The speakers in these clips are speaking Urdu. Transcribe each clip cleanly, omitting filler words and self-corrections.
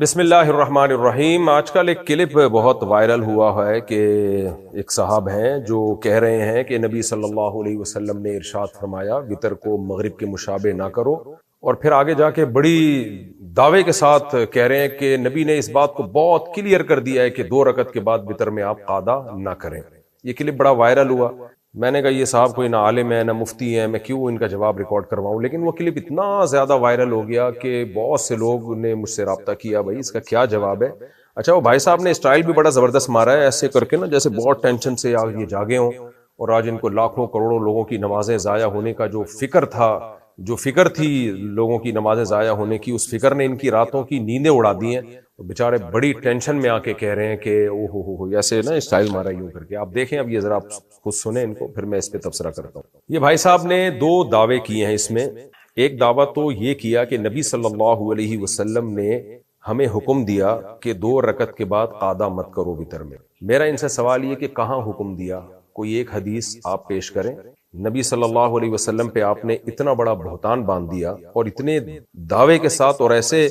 بسم اللہ الرحمن الرحیم۔ آج کل ایک کلپ بہت وائرل ہوا ہے کہ ایک صاحب ہیں جو کہہ رہے ہیں کہ نبی صلی اللہ علیہ وسلم نے ارشاد فرمایا وتر کو مغرب کے مشابہ نہ کرو، اور پھر آگے جا کے بڑی دعوے کے ساتھ کہہ رہے ہیں کہ نبی نے اس بات کو بہت کلیئر کر دیا ہے کہ 2 رکعت کے بعد وتر میں آپ قعدہ نہ کریں۔ یہ کلپ بڑا وائرل ہوا۔ میں نے کہا یہ صاحب کوئی نہ عالم ہے نہ مفتی ہے، میں کیوں ان کا جواب ریکارڈ کرواؤں، لیکن وہ کلپ اتنا زیادہ وائرل ہو گیا کہ بہت سے لوگ نے مجھ سے رابطہ کیا، بھائی اس کا کیا جواب ہے۔ اچھا، وہ بھائی صاحب نے اسٹائل بھی بڑا زبردست مارا ہے، ایسے کر کے نا جیسے بہت ٹینشن سے آج یہ جاگے ہوں، اور آج ان کو لاکھوں کروڑوں لوگوں کی نمازیں ضائع ہونے کا جو فکر تھی لوگوں کی نمازیں ضائع ہونے کی، اس فکر نے ان کی راتوں کی نیندیں اڑا دی ہیں۔ بیچارے بڑی ٹینشن میں آ کے کہہ رہے ہیں کہ او ہو ایسے نا اسٹائل مارا یوں کر کے۔ آپ دیکھیں اب یہ ذرا خود سنیں ان کو، پھر میں اس پہ تبصرہ کرتا ہوں۔ یہ بھائی صاحب نے 2 دعوے کیے ہیں اس میں۔ ایک دعویٰ تو یہ کیا کہ نبی صلی اللہ علیہ وسلم نے ہمیں حکم دیا کہ 2 رکعت کے بعد قعدہ مت کرو وتر میں۔ میرا ان سے سوال یہ کہ کہاں حکم دیا؟ کوئی ایک حدیث آپ پیش کریں۔ نبی صلی اللہ علیہ وسلم پہ آپ نے اتنا بڑا بہتان باندھ دیا، اور اتنے دعوے کے ساتھ اور ایسے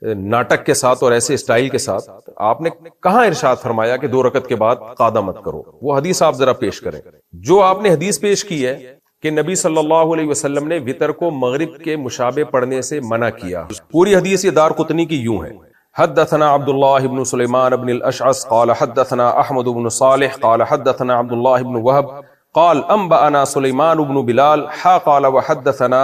ناٹک کے ساتھ اور ایسے اسٹائل کے ساتھ آپ نے کہاں ارشاد فرمایا کہ 2 رکعت کے بعد قعدہ مت کرو؟ وہ حدیث آپ ذرا پیش کریں۔ جو آپ نے حدیث پیش کی ہے کہ نبی صلی اللہ علیہ وسلم نے وتر کو مغرب کے مشابہ پڑھنے سے منع کیا، پوری حدیث یہ دارقطنی کی یوں ہے: حدثنا عبد الله بن سليمان بن الاشعث قال حدثنا احمد بن صالح قال حدثنا عبد الله بن وهب قال انبأنا سليمان بن بلال قال وحدثنا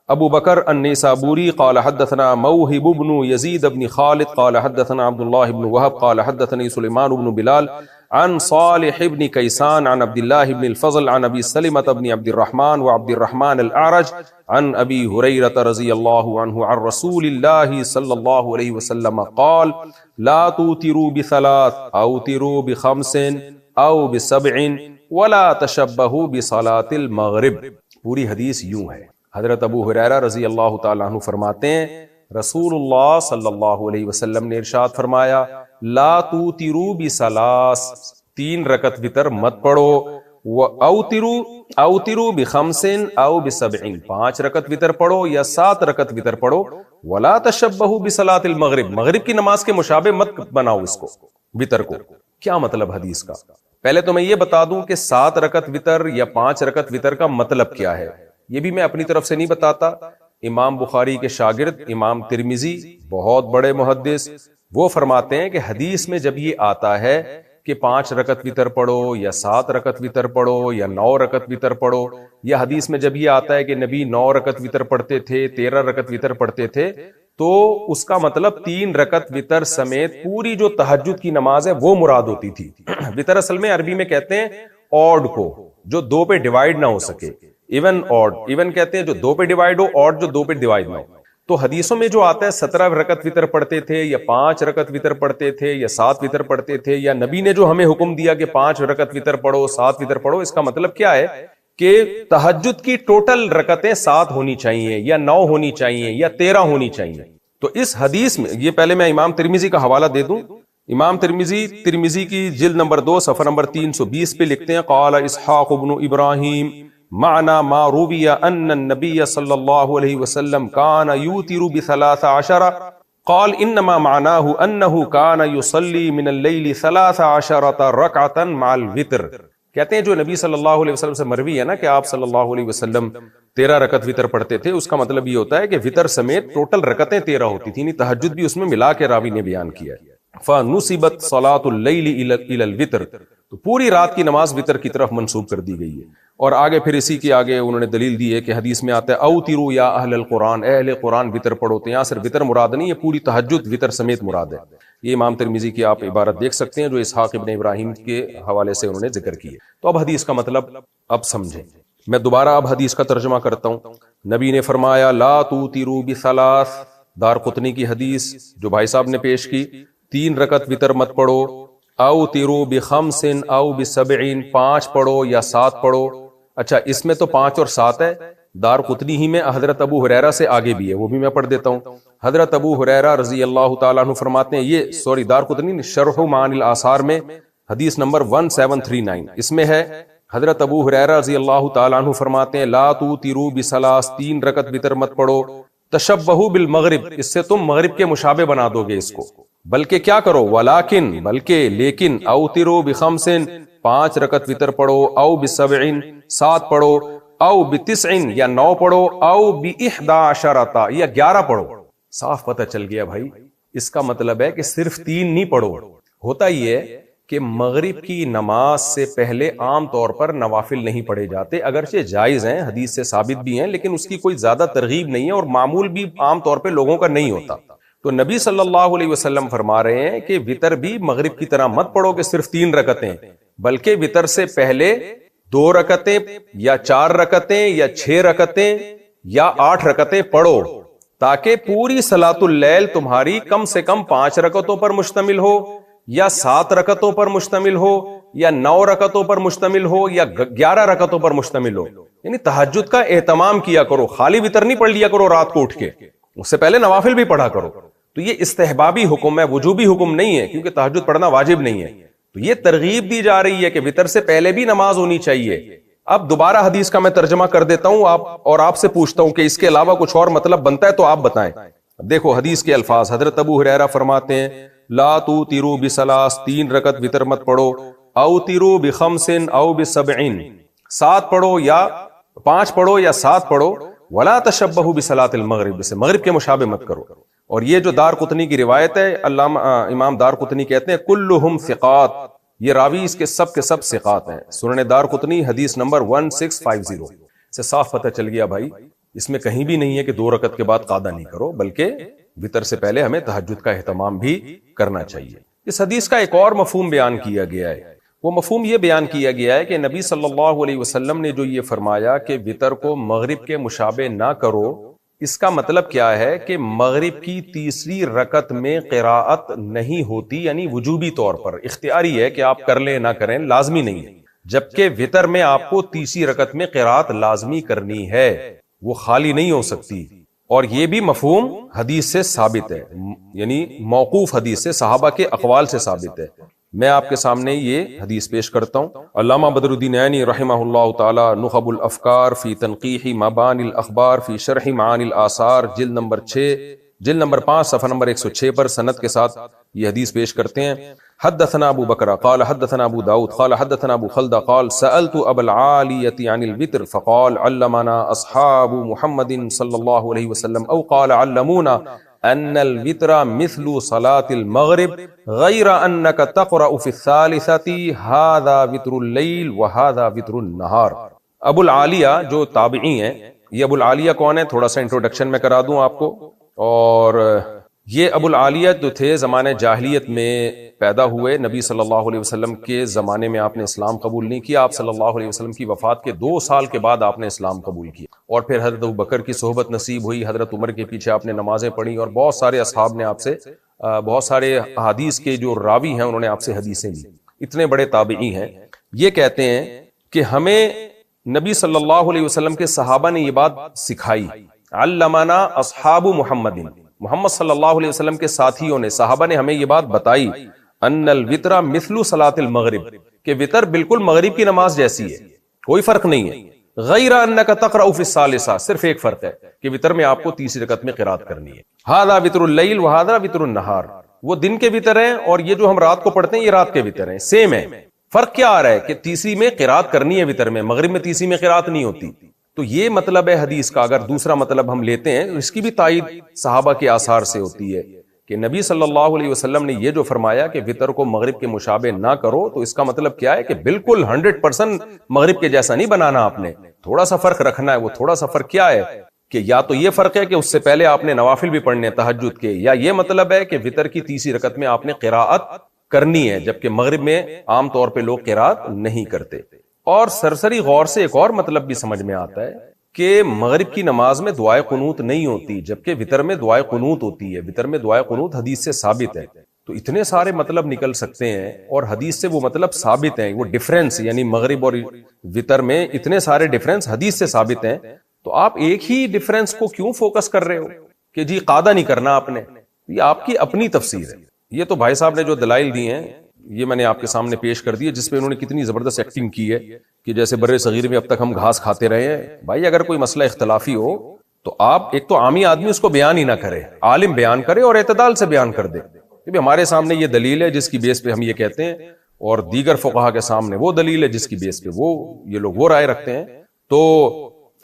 ابو بکر النیسابوری قال حدثنا موہب بن یزید بن خالد قال حدثنا عبد الله بن وهب قال حدثني سليمان بن بلال عن صالح بن كيسان عن عبد الله بن الفضل عن ابي سلمة بن عبد الرحمن وعبد الرحمن الاعرج عن ابي هريرة رضي الله عنه عن رسول الله صلى الله عليه وسلم قال لا توتروا بثلاث اوتروا بخمس او بسبع ولا تشبهوا بصلاة المغرب۔ پوری حدیث یوں ہے۔ حضرت ابو ہریرہ رضی اللہ تعالیٰ عنہ فرماتے ہیں رسول اللہ صلی اللہ علیہ وسلم نے ارشاد فرمایا لا توتروا بثلاث، 3 رکعت وتر مت پڑھو، اوتروا بخمس او بسبع، 5 رکعت وتر پڑھو یا 7 رکعت وتر پڑھو، ولا تشبہوا بصلاۃ المغرب، مغرب کی نماز کے مشابہ مت بناؤ اس کو، وتر کو۔ کیا مطلب حدیث کا؟ پہلے تو میں یہ بتا دوں کہ 7 رکعت وتر یا 5 رکعت وتر کا مطلب کیا ہے، یہ بھی میں اپنی طرف سے نہیں بتاتا۔ امام بخاری کے شاگرد امام ترمذی بہت بڑے محدث، وہ فرماتے ہیں کہ حدیث میں جب یہ آتا ہے کہ 5 رکعت وتر پڑھو یا 7 رکعت وتر پڑھو یا 9 رکعت وتر پڑھو، یا حدیث میں جب یہ آتا ہے کہ نبی 9 رکعت وتر پڑھتے تھے، 13 رکعت وتر پڑھتے تھے، تو اس کا مطلب 3 رکعت وتر سمیت پوری جو تہجد کی نماز ہے وہ مراد ہوتی تھی۔ وتر اصل میں عربی میں کہتے ہیں آڈ کو، جو 2 پہ ڈیوائیڈ نہ ہو سکے، ایون آڈ، ایون کہتے ہیں جو 2 پہ ڈیوائیڈ ہو، آڈ جو 2 پہ ڈیوائیڈ نہ ہو۔ تو حدیثوں میں جو آتا ہے 17 رکعت وتر پڑھتے تھے یا 5 رکعت وتر پڑھتے تھے یا 7 وتر پڑھتے تھے، یا نبی نے جو ہمیں حکم دیا کہ 5 رکعت وتر پڑھو 7 وتر پڑھو، اس کا مطلب کیا ہے کہ تہجد کی ٹوٹل رکعتیں 7 ہونی چاہیے یا 9 ہونی چاہیے یا 13 ہونی چاہیے۔ تو اس حدیث میں یہ پہلے میں امام ترمذی کا حوالہ دے دوں۔ امام ترمذی کی جلد نمبر 2 صفحہ نمبر 320 پہ لکھتے ہیں قال اسحاق بن ابراہیم معنی ما روی ان النبی صلی اللہ علیہ وسلم کان یوتر ب13 قال انما معناه انه کان یصلی من اللیل 13 رکعتا مع الوتر۔ کہتے ہیں جو نبی صلی اللہ علیہ وسلم سے مروی ہے نا کہ آپ صلی اللہ علیہ وسلم 13 رکعت وتر پڑھتے تھے، اس کا مطلب یہ ہوتا ہے کہ وتر سمیت ٹوٹل رکعتیں 13 ہوتی تھیں، یعنی تہجد بھی اس میں ملا کے راوی نے بیان کیا ہے۔ فَنُسِبَتْ صَلَاةُ اللَّيْلِ إِلَى الْوِتْرِ، تو پوری رات کی نماز وتر کی طرف منسوب کر دی گئی ہے۔ اور آگے پھر اسی کے آگے انہوں نے دلیل دی ہے کہ حدیث میں آتا ہے اوتروا یا اہل القرآن، اہل قرآن وتر پڑھو، تو یہاں صرف وتر مراد نہیں، یہ پوری تہجد وتر سمیت مراد ہے۔ یہ امام ترمذی کی آپ عبارت دیکھ سکتے ہیں جو اسحاق ابن ابراہیم کے حوالے سے انہوں نے ذکر کی ہے۔ تو اب حدیث کا مطلب اب سمجھیں، میں دوبارہ اب حدیث کا ترجمہ کرتا ہوں۔ نبی نے فرمایا لا توتروا بثلاث، دارقطنی کی حدیث جو بھائی صاحب نے پیش کی، 3 رکعت وتر مت پڑھو، اوتروا بخمس او بسبع، 5 پڑھو یا 7 پڑھو۔ اچھا، اس میں تو 5 اور 7 ہے، دارقطنی ہی میں حضرت ابو ہریرہ سے آگے بھی ہے، وہ بھی میں پڑھ دیتا ہوں۔ حضرت ابو ہریرہ رضی اللہ تعالیٰ عنہ فرماتے ہیں، یہ دارقطنی شرح معانی الآثار میں حدیث نمبر 1739 اس میں ہے، حضرت ابو ہریرہ رضی اللہ تعالیٰ عنہ فرماتے ہیں لا توتروا بثلاث، 3 رکعت وتر مت پڑھو، تشبہو بالمغرب، اس سے تم مغرب کے مشابہ بنا دو گے اس کو، بلکہ کیا کرو، ولیکن بلکہ، لیکن، اوتروا بخمس، 5 رکعت وتر پڑھو، او بسبع، 7 پڑھو، او بتسع یا 9 پڑھو، او ب11 یا 11 پڑھو۔ صاف پتہ چل گیا بھائی، اس کا مطلب ہے کہ صرف 3 نہیں پڑھو۔ ہوتا یہ ہے کہ مغرب کی نماز سے پہلے عام طور پر نوافل نہیں پڑھے جاتے، اگرچہ جائز ہیں، حدیث سے ثابت بھی ہیں، لیکن اس کی کوئی زیادہ ترغیب نہیں ہے اور معمول بھی عام طور پہ لوگوں کا نہیں ہوتا۔ تو نبی صلی اللہ علیہ وسلم فرما رہے ہیں کہ وتر بھی مغرب کی طرح مت پڑھو کہ صرف 3 رکعتیں، بلکہ وتر سے پہلے 2 رکعتیں یا 4 رکعتیں یا 6 رکعتیں یا 8 رکعتیں پڑھو، تاکہ پوری صلاۃ اللیل تمہاری کم سے کم 5 رکعتوں پر مشتمل ہو، یا 7 رکعتوں پر مشتمل ہو، یا 9 رکعتوں پر مشتمل ہو، یا 11 رکعتوں پر مشتمل ہو۔ یعنی تہجد کا اہتمام کیا کرو، خالی وتر نہیں پڑھ لیا کرو رات کو اٹھ کے، اس سے پہلے نوافل بھی پڑھا کرو۔ تو یہ استحبابی حکم ہے، وجوبی حکم نہیں ہے، کیونکہ تہجد پڑھنا واجب نہیں ہے۔ تو یہ ترغیب دی جا رہی ہے کہ وتر سے پہلے بھی نماز ہونی چاہیے۔ اب دوبارہ حدیث کا میں ترجمہ کر دیتا ہوں آپ سے پوچھتا ہوں کہ اس کے علاوہ کچھ اور مطلب بنتا ہے تو آپ بتائیں۔ دیکھو حدیث کے الفاظ، حضرت ابو ہریرہ فرماتے ہیں، لا توتروا بثلاث، 3 رکعت وتر مت پڑھو، اوتروا بخمس او بسبع، 7 پڑھو یا 5 پڑھو یا 7 پڑھو، ولا تشبہوا بصلاۃ المغرب، سے مغرب کے مشابہ مت کرو۔ اور یہ جو دار قطنی کی روایت ہے، علامہ امام دار قطنی کہتے ہیں کلہم ثقات، یہ راوی اس کے سب ثقات ہیں۔ سنن دار قطنی حدیث نمبر 1650 سے صاف پتہ چل گیا بھائی، اس میں کہیں بھی نہیں ہے کہ 2 رکعت کے بعد قعدہ نہیں کرو، بلکہ وتر سے پہلے ہمیں تہجد کا اہتمام بھی کرنا چاہیے۔ اس حدیث کا ایک اور مفہوم بیان کیا گیا ہے، وہ مفہوم یہ بیان کیا گیا ہے کہ نبی صلی اللہ علیہ وسلم نے جو یہ فرمایا کہ وتر کو مغرب کے مشابہ نہ کرو، اس کا مطلب کیا ہے کہ مغرب کی تیسری رکعت میں قراءت نہیں ہوتی، یعنی وجوبی طور پر، اختیاری ہے کہ آپ کر لیں نہ کریں، لازمی نہیں ہے، جبکہ وتر میں آپ کو تیسری رکعت میں قراءت لازمی کرنی ہے، وہ خالی نہیں ہو سکتی۔ اور یہ بھی مفہوم حدیث سے ثابت ہے، یعنی موقوف حدیث سے، صحابہ کے اقوال سے ثابت ہے۔ میں آپ کے سامنے یہ حدیث پیش کرتا ہوں۔ علامہ بدر الدین عینی رحمہ اللہ تعالی نخب الافکار فی تنقیح مبانی الاخبار فی شرح معانی الاثار، جلد نمبر 5 صفحہ نمبر 106 پر سند کے ساتھ یہ حدیث پیش کرتے ہیں۔ حدثنا ابو بکر قال حدثنا ابو داود قال حدثنا ابو خلدہ قال سألت ابا العالیة عن الوتر فقال علمنا اصحاب محمد صلی اللہ علیہ وسلم او قال علمونا ان الوتر مثل صلاة المغرب غیر انک تقرأ فی الثالثة هذا وتر اللیل وهذا وتر النہار۔ ابو العالیہ جو تابعی ہیں، یہ ابو العالیہ کون ہے تھوڑا سا انٹروڈکشن میں کرا دوں آپ کو۔ اور یہ ابو العالیہ جو تھے زمانے جاہلیت میں پیدا ہوئے، نبی صلی اللہ علیہ وسلم کے زمانے میں آپ نے اسلام قبول نہیں کیا، آپ صلی اللہ علیہ وسلم کی وفات کے 2 سال کے بعد آپ نے اسلام قبول کیا، اور پھر حضرت ابو بکر کی صحبت نصیب ہوئی، حضرت عمر کے پیچھے آپ نے نمازیں پڑھی، اور بہت سارے اصحاب نے آپ سے، بہت سارے حدیث کے جو راوی ہیں انہوں نے آپ سے حدیثیں لی، اتنے بڑے تابعی ہیں۔ یہ کہتے ہیں کہ ہمیں نبی صلی اللہ علیہ وسلم کے صحابہ نے یہ بات سکھائی، علمنا اصحاب محمد، محمد صلی اللہ علیہ وسلم کے ساتھیوں نے، صحابہ نے ہمیں یہ بات بتائی، ان الوتر مثل صلاۃ المغرب، کہ وتر بالکل مغرب کی نماز جیسی ہے، کوئی فرق نہیں ہے، غیر انک تقرأ فی الثالثہ، صرف ایک فرق ہے کہ وتر میں آپ کو تیسری رکعت میں قرات کرنی ہے، ھذا وتر اللیل وھذا وتر النہار، وہ دن کے وتر ہیں اور یہ جو ہم رات کو پڑھتے ہیں یہ رات کے وتر ہیں، سیم ہے۔ فرق کیا آ رہا ہے کہ تیسری میں قرات کرنی ہے وتر میں، مغرب میں تیسری میں قرات نہیں ہوتی۔ تو یہ مطلب ہے حدیث کا۔ اگر دوسرا مطلب ہم لیتے ہیں، اس کی بھی تائید صحابہ کے آثار سے ہوتی ہے کہ نبی صلی اللہ علیہ وسلم نے یہ جو فرمایا کہ وتر کو مغرب کے مشابہ نہ کرو، تو اس کا مطلب کیا ہے کہ بالکل 100% مغرب کے جیسا نہیں بنانا آپ نے، تھوڑا سا فرق رکھنا ہے۔ وہ تھوڑا سا فرق کیا ہے کہ یا تو یہ فرق ہے کہ اس سے پہلے آپ نے نوافل بھی پڑھنے تہجد کے، یا یہ مطلب ہے کہ وتر کی تیسری رکعت میں آپ نے قراءت کرنی ہے، جبکہ مغرب میں عام طور پہ لوگ قراءت نہیں کرتے۔ اور سرسری غور سے ایک اور مطلب بھی سمجھ میں آتا ہے کہ مغرب کی نماز میں دعائے قنوت نہیں ہوتی، جبکہ وتر میں دعائے قنوت ہوتی ہے۔ وتر میں دعائے قنوت حدیث سے ثابت ہے۔ تو اتنے سارے مطلب نکل سکتے ہیں، اور حدیث سے وہ مطلب ثابت ہیں، وہ ڈیفرنس، یعنی مغرب اور وتر میں اتنے سارے ڈیفرنس حدیث سے ثابت ہیں، تو آپ ایک ہی ڈیفرنس کو کیوں فوکس کر رہے ہو کہ جی قعدہ نہیں کرنا آپ نے؟ یہ آپ کی اپنی تفسیر ہے۔ یہ تو بھائی صاحب نے جو دلائل دی ہیں یہ میں نے آپ کے سامنے پیش کر دی ہے، جس پہ انہوں نے کتنی زبردست ایکٹنگ کی ہے کہ جیسے برے صغیر میں اب تک ہم گھاس کھاتے رہے ہیں۔ بھائی اگر کوئی مسئلہ اختلافی ہو تو آپ ایک تو عامی آدمی اس کو بیان ہی نہ کرے، عالم بیان کرے اور اعتدال سے بیان کر دے کہ ہمارے سامنے یہ دلیل ہے جس کی بیس پہ ہم یہ کہتے ہیں، اور دیگر فقہا کے سامنے وہ دلیل ہے جس کی بیس پہ یہ لوگ وہ رائے رکھتے ہیں۔ تو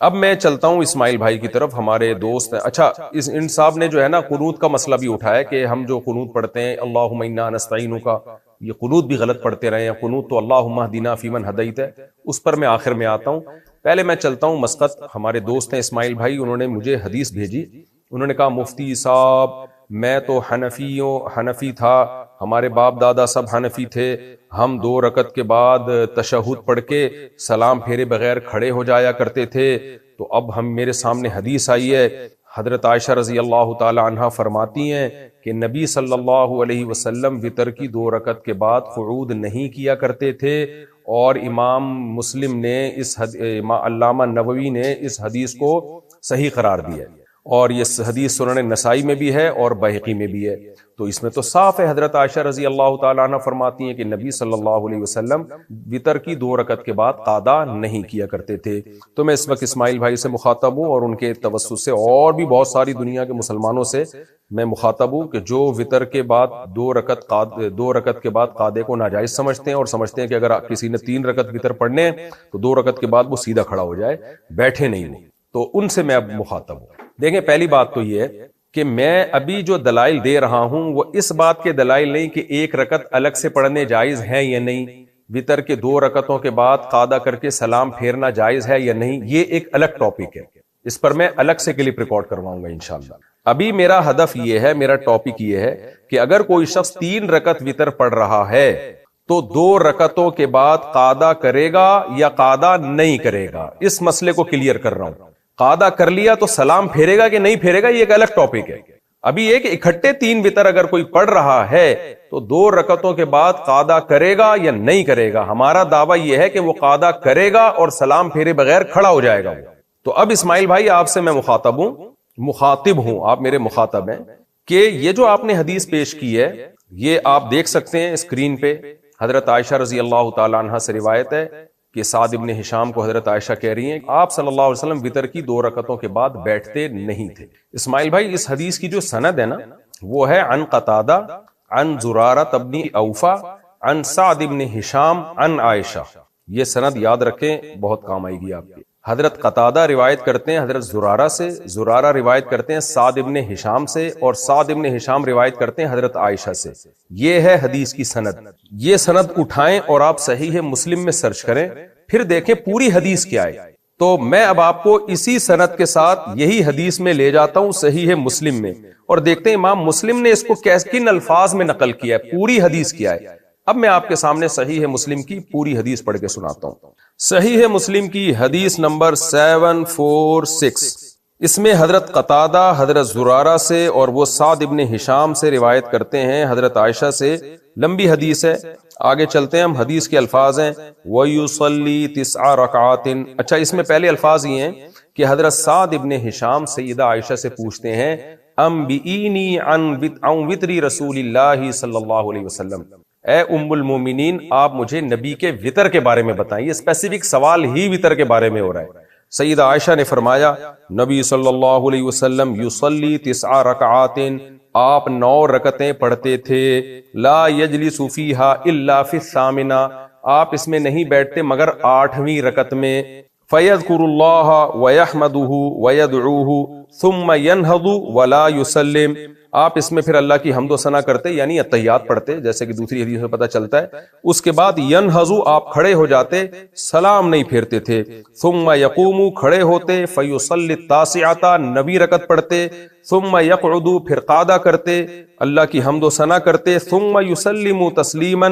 اب میں چلتا ہوں اسماعیل بھائی کی طرف، ہمارے دوست ہیں۔ اچھا، ان صاحب نے جو ہے نا قنوت کا مسئلہ بھی اٹھایا کہ ہم جو قنوت پڑھتے ہیں اللہم انا نستعینک کا، یہ قنوت بھی غلط پڑھتے رہے ہیں۔ قنوت تو اللہم اہدنا فیمن ہدیت ہے، اس پر میں آخر میں آتا ہوں۔ پہلے میں چلتا ہوں مسقط، ہمارے دوست ہیں اسماعیل بھائی، انہوں نے مجھے حدیث بھیجی۔ انہوں نے کہا مفتی صاحب میں تو حنفی تھا، ہمارے باپ دادا سب حنفی تھے، ہم 2 رکعت کے بعد تشہد پڑھ کے سلام پھیرے بغیر کھڑے ہو جایا کرتے تھے۔ تو اب میرے سامنے حدیث آئی ہے، حضرت عائشہ رضی اللہ تعالی عنہا فرماتی ہیں کہ نبی صلی اللہ علیہ وسلم وتر کی 2 رکعت کے بعد قعود نہیں کیا کرتے تھے، اور امام مسلم نے علامہ نووی نے اس حدیث کو صحیح قرار دیا، اور یہ حدیث سنن نسائی میں بھی ہے اور بہقی میں بھی ہے۔ تو اس میں تو صاف ہے، حضرت عائشہ رضی اللہ تعالیٰ عنہ فرماتی ہیں کہ نبی صلی اللہ علیہ وسلم وتر کی 2 رکعت کے بعد قعدہ نہیں کیا کرتے تھے۔ تو میں اس وقت اسماعیل بھائی سے مخاطب ہوں، اور ان کے توسط سے اور بھی بہت ساری دنیا کے مسلمانوں سے میں مخاطب ہوں کہ جو وتر کے بعد 2 رکعت کے بعد قعدے کو ناجائز سمجھتے ہیں، اور سمجھتے ہیں کہ اگر کسی نے 3 رکعت وتر پڑھنے ہیں تو 2 رکعت کے بعد وہ سیدھا کھڑا ہو جائے، بیٹھے نہیں وہ، تو ان سے میں اب مخاطب ہوں۔ دیکھیں، پہلی بات تو یہ ہے کہ میں ابھی جو دلائل دے رہا ہوں وہ اس بات کے دلائل نہیں کہ 1 رکعت الگ سے پڑھنے جائز ہیں یا نہیں، وتر کے 2 رکعتوں کے بعد قعدہ کر کے سلام پھیرنا جائز ہے یا نہیں، یہ ایک الگ ٹاپک ہے، اس پر میں الگ سے کلپ ریکارڈ کرواؤں گا انشاءاللہ۔ ابھی میرا ہدف یہ ہے، میرا ٹاپک یہ ہے کہ اگر کوئی شخص 3 رکعت وتر پڑھ رہا ہے تو 2 رکعتوں کے بعد قعدہ کرے گا یا قعدہ نہیں کرے گا، اس مسئلے کو کلیئر کر رہا ہوں۔ قعدہ کر لیا تو سلام پھیرے گا کہ نہیں پھیرے گا، یہ ایک الگ ٹاپک ہے۔ ابھی یہ کہ اکٹھے 3 وتر اگر کوئی پڑھ رہا ہے تو 2 رکعتوں کے بعد قعدہ کرے گا یا نہیں کرے گا۔ ہمارا دعویٰ یہ ہے کہ وہ قعدہ کرے گا اور سلام پھیرے بغیر کھڑا ہو جائے گا۔ تو اب اسماعیل بھائی آپ سے میں مخاطب ہوں، آپ میرے مخاطب ہیں کہ یہ جو آپ نے حدیث پیش کی ہے، یہ آپ دیکھ سکتے ہیں اسکرین پہ، حضرت عائشہ رضی اللہ تعالی عنہا سے روایت ہے کہ سعد ابن ہشام کو حضرت عائشہ کہہ رہی ہیں آپ صلی اللہ علیہ وسلم وتر کی 2 رکعتوں کے بعد بیٹھتے نہیں تھے۔ اسماعیل بھائی، اس حدیث کی جو سند ہے نا، وہ ہے عن قتادہ عن زرارہ ابن اوفا عن سعد ابن ہشام عن عائشہ۔ یہ سند یاد رکھیں، بہت کام آئے گی آپ کی۔ حضرت قتادہ روایت کرتے ہیں حضرت زرارہ سے، زرارہ روایت کرتے ہیں سعد ابن ہشام سے، اور سعد ابن ہشام روایت کرتے ہیں حضرت عائشہ سے۔ یہ ہے حدیث کی سند۔ یہ سند اٹھائیں اور آپ صحیح مسلم میں سرچ کریں، پھر دیکھیں پوری حدیث کیا ہے۔ تو میں اب آپ کو اسی سند کے ساتھ یہی حدیث میں لے جاتا ہوں صحیح مسلم میں، اور دیکھتے ہیں امام مسلم نے اس کو کن الفاظ میں نقل کیا ہے، پوری حدیث کیا ہے۔ اب میں آپ کے سامنے صحیح مسلم کی پوری حدیث پڑھ کے سناتا ہوں۔ صحیح مسلم کی حدیث نمبر 746، اس میں حضرت قتادہ حضرت زرارہ سے اور وہ سعد ابن ہشام سے روایت کرتے ہیں حضرت عائشہ سے۔ لمبی حدیث ہے، آگے چلتے ہیں ہم۔ حدیث کے الفاظ ہیں وَيُصَلِّي 9 رَكْعَاتٍ۔ اچھا، اس میں پہلے الفاظ یہ ہیں کہ حضرت سعد ابن ہشام سیدہ عائشہ سے پوچھتے ہیں انبئینی عن وتر رسول اللہ صلی اللہ علیہ وسلم، اے ام المومنین آپ مجھے نبی کے وتر کے بارے میں بتائیں۔ یہ اسپیسیفک سوال ہی وتر کے بارے میں ہو رہا ہے۔ سیدہ عائشہ نے فرمایا نبی صلی اللہ علیہ وسلم یصلی 9 رکعات، آپ 9 رکعتیں پڑھتے تھے، لا یجلس فیہا الا فی الثامنہ، آپ اس میں نہیں بیٹھتے مگر 8ویں رکعت میں، فیذکر اللہ ویحمدہ ویدعوہ ثم ینہض ولا یسلم، آپ اس میں پھر اللہ کی حمد و ثنا کرتے یعنی اتحیات پڑھتے، جیسے کہ دوسری حدیث میں پتہ چلتا ہے۔ اس کے بعد ینہضو، آپ کھڑے ہو جاتے، سلام نہیں پھیرتے تھے۔ ثم یقومو، کھڑے ہوتے، فیصلی التاسعۃ، 9ویں رکعت پڑھتے۔ ثم یقعدو، پھر قعدہ کرتے، اللہ کی حمد و ثنا کرتے۔ ثم یسلمو تسلیما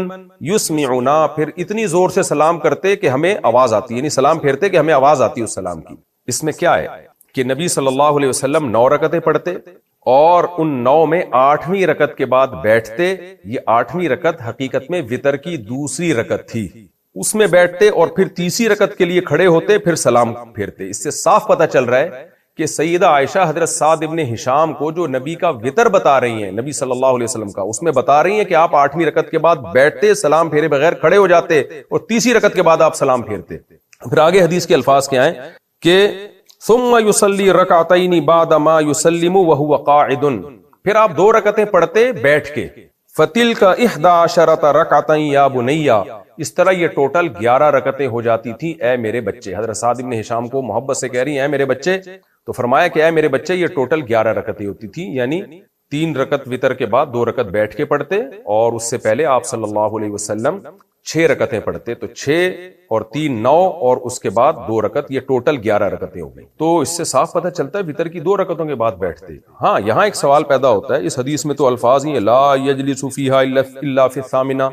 یسمعنا، پھر اتنی زور سے سلام کرتے کہ ہمیں آواز آتی، یعنی سلام پھیرتے کہ ہمیں آواز آتی اس سلام کی۔ اس میں کیا ہے کہ نبی صلی اللہ علیہ وسلم 9 رکعتیں پڑھتے اور ان 9 میں 8ویں رکعت کے بعد بیٹھتے۔ یہ 8ویں رکعت حقیقت میں وتر کی دوسری رکعت تھی، اس میں بیٹھتے اور پھر تیسری رکعت کے لیے کھڑے ہوتے، پھر سلام پھیرتے۔ اس سے صاف پتہ چل رہا ہے کہ سیدہ عائشہ حضرت سعد ابن ہشام کو جو نبی کا وتر بتا رہی ہیں، نبی صلی اللہ علیہ وسلم کا، اس میں بتا رہی ہیں کہ آپ 8ویں رکعت کے بعد بیٹھتے، سلام پھیرے بغیر کھڑے ہو جاتے، اور تیسری رکعت کے بعد آپ سلام پھیرتے۔ پھر آگے حدیث کے الفاظ کیا ہیں کہ ثم يصلي ركعتين بعد ما يسلم وهو قاعد، پھر آپ 2 رکعتیں پڑھتے بیٹھ کے. فَتِلْكَ 11 رَكْعَةً يَا بُنَيَّ، اس طرح یہ ٹوٹل 11 رکعتیں ہو جاتی تھی اے میرے بچے. حضرت سعد بن ہشام کو محبت سے کہہ رہی ہیں اے میرے بچے، تو فرمایا کہ اے میرے بچے یہ ٹوٹل 11 رکعتیں ہوتی تھی، یعنی 3 رکعت وتر کے بعد 2 رکعت بیٹھ کے پڑھتے، اور اس سے پہلے آپ صلی اللہ علیہ وسلم 6 رکعتیں پڑھتے. تو 6 اور 3 9، اور اس کے بعد 2 رکعت، یہ ٹوٹل 11 رکعتیں ہو گئی. تو اس سے صاف پتہ چلتا ہے وتر کی 2 رکعتوں کے بعد بیٹھتے. ہاں یہاں ایک سوال پیدا ہوتا ہے، اس حدیث میں تو الفاظ ہی لا یجلس فیہا الا فی الثامنہ،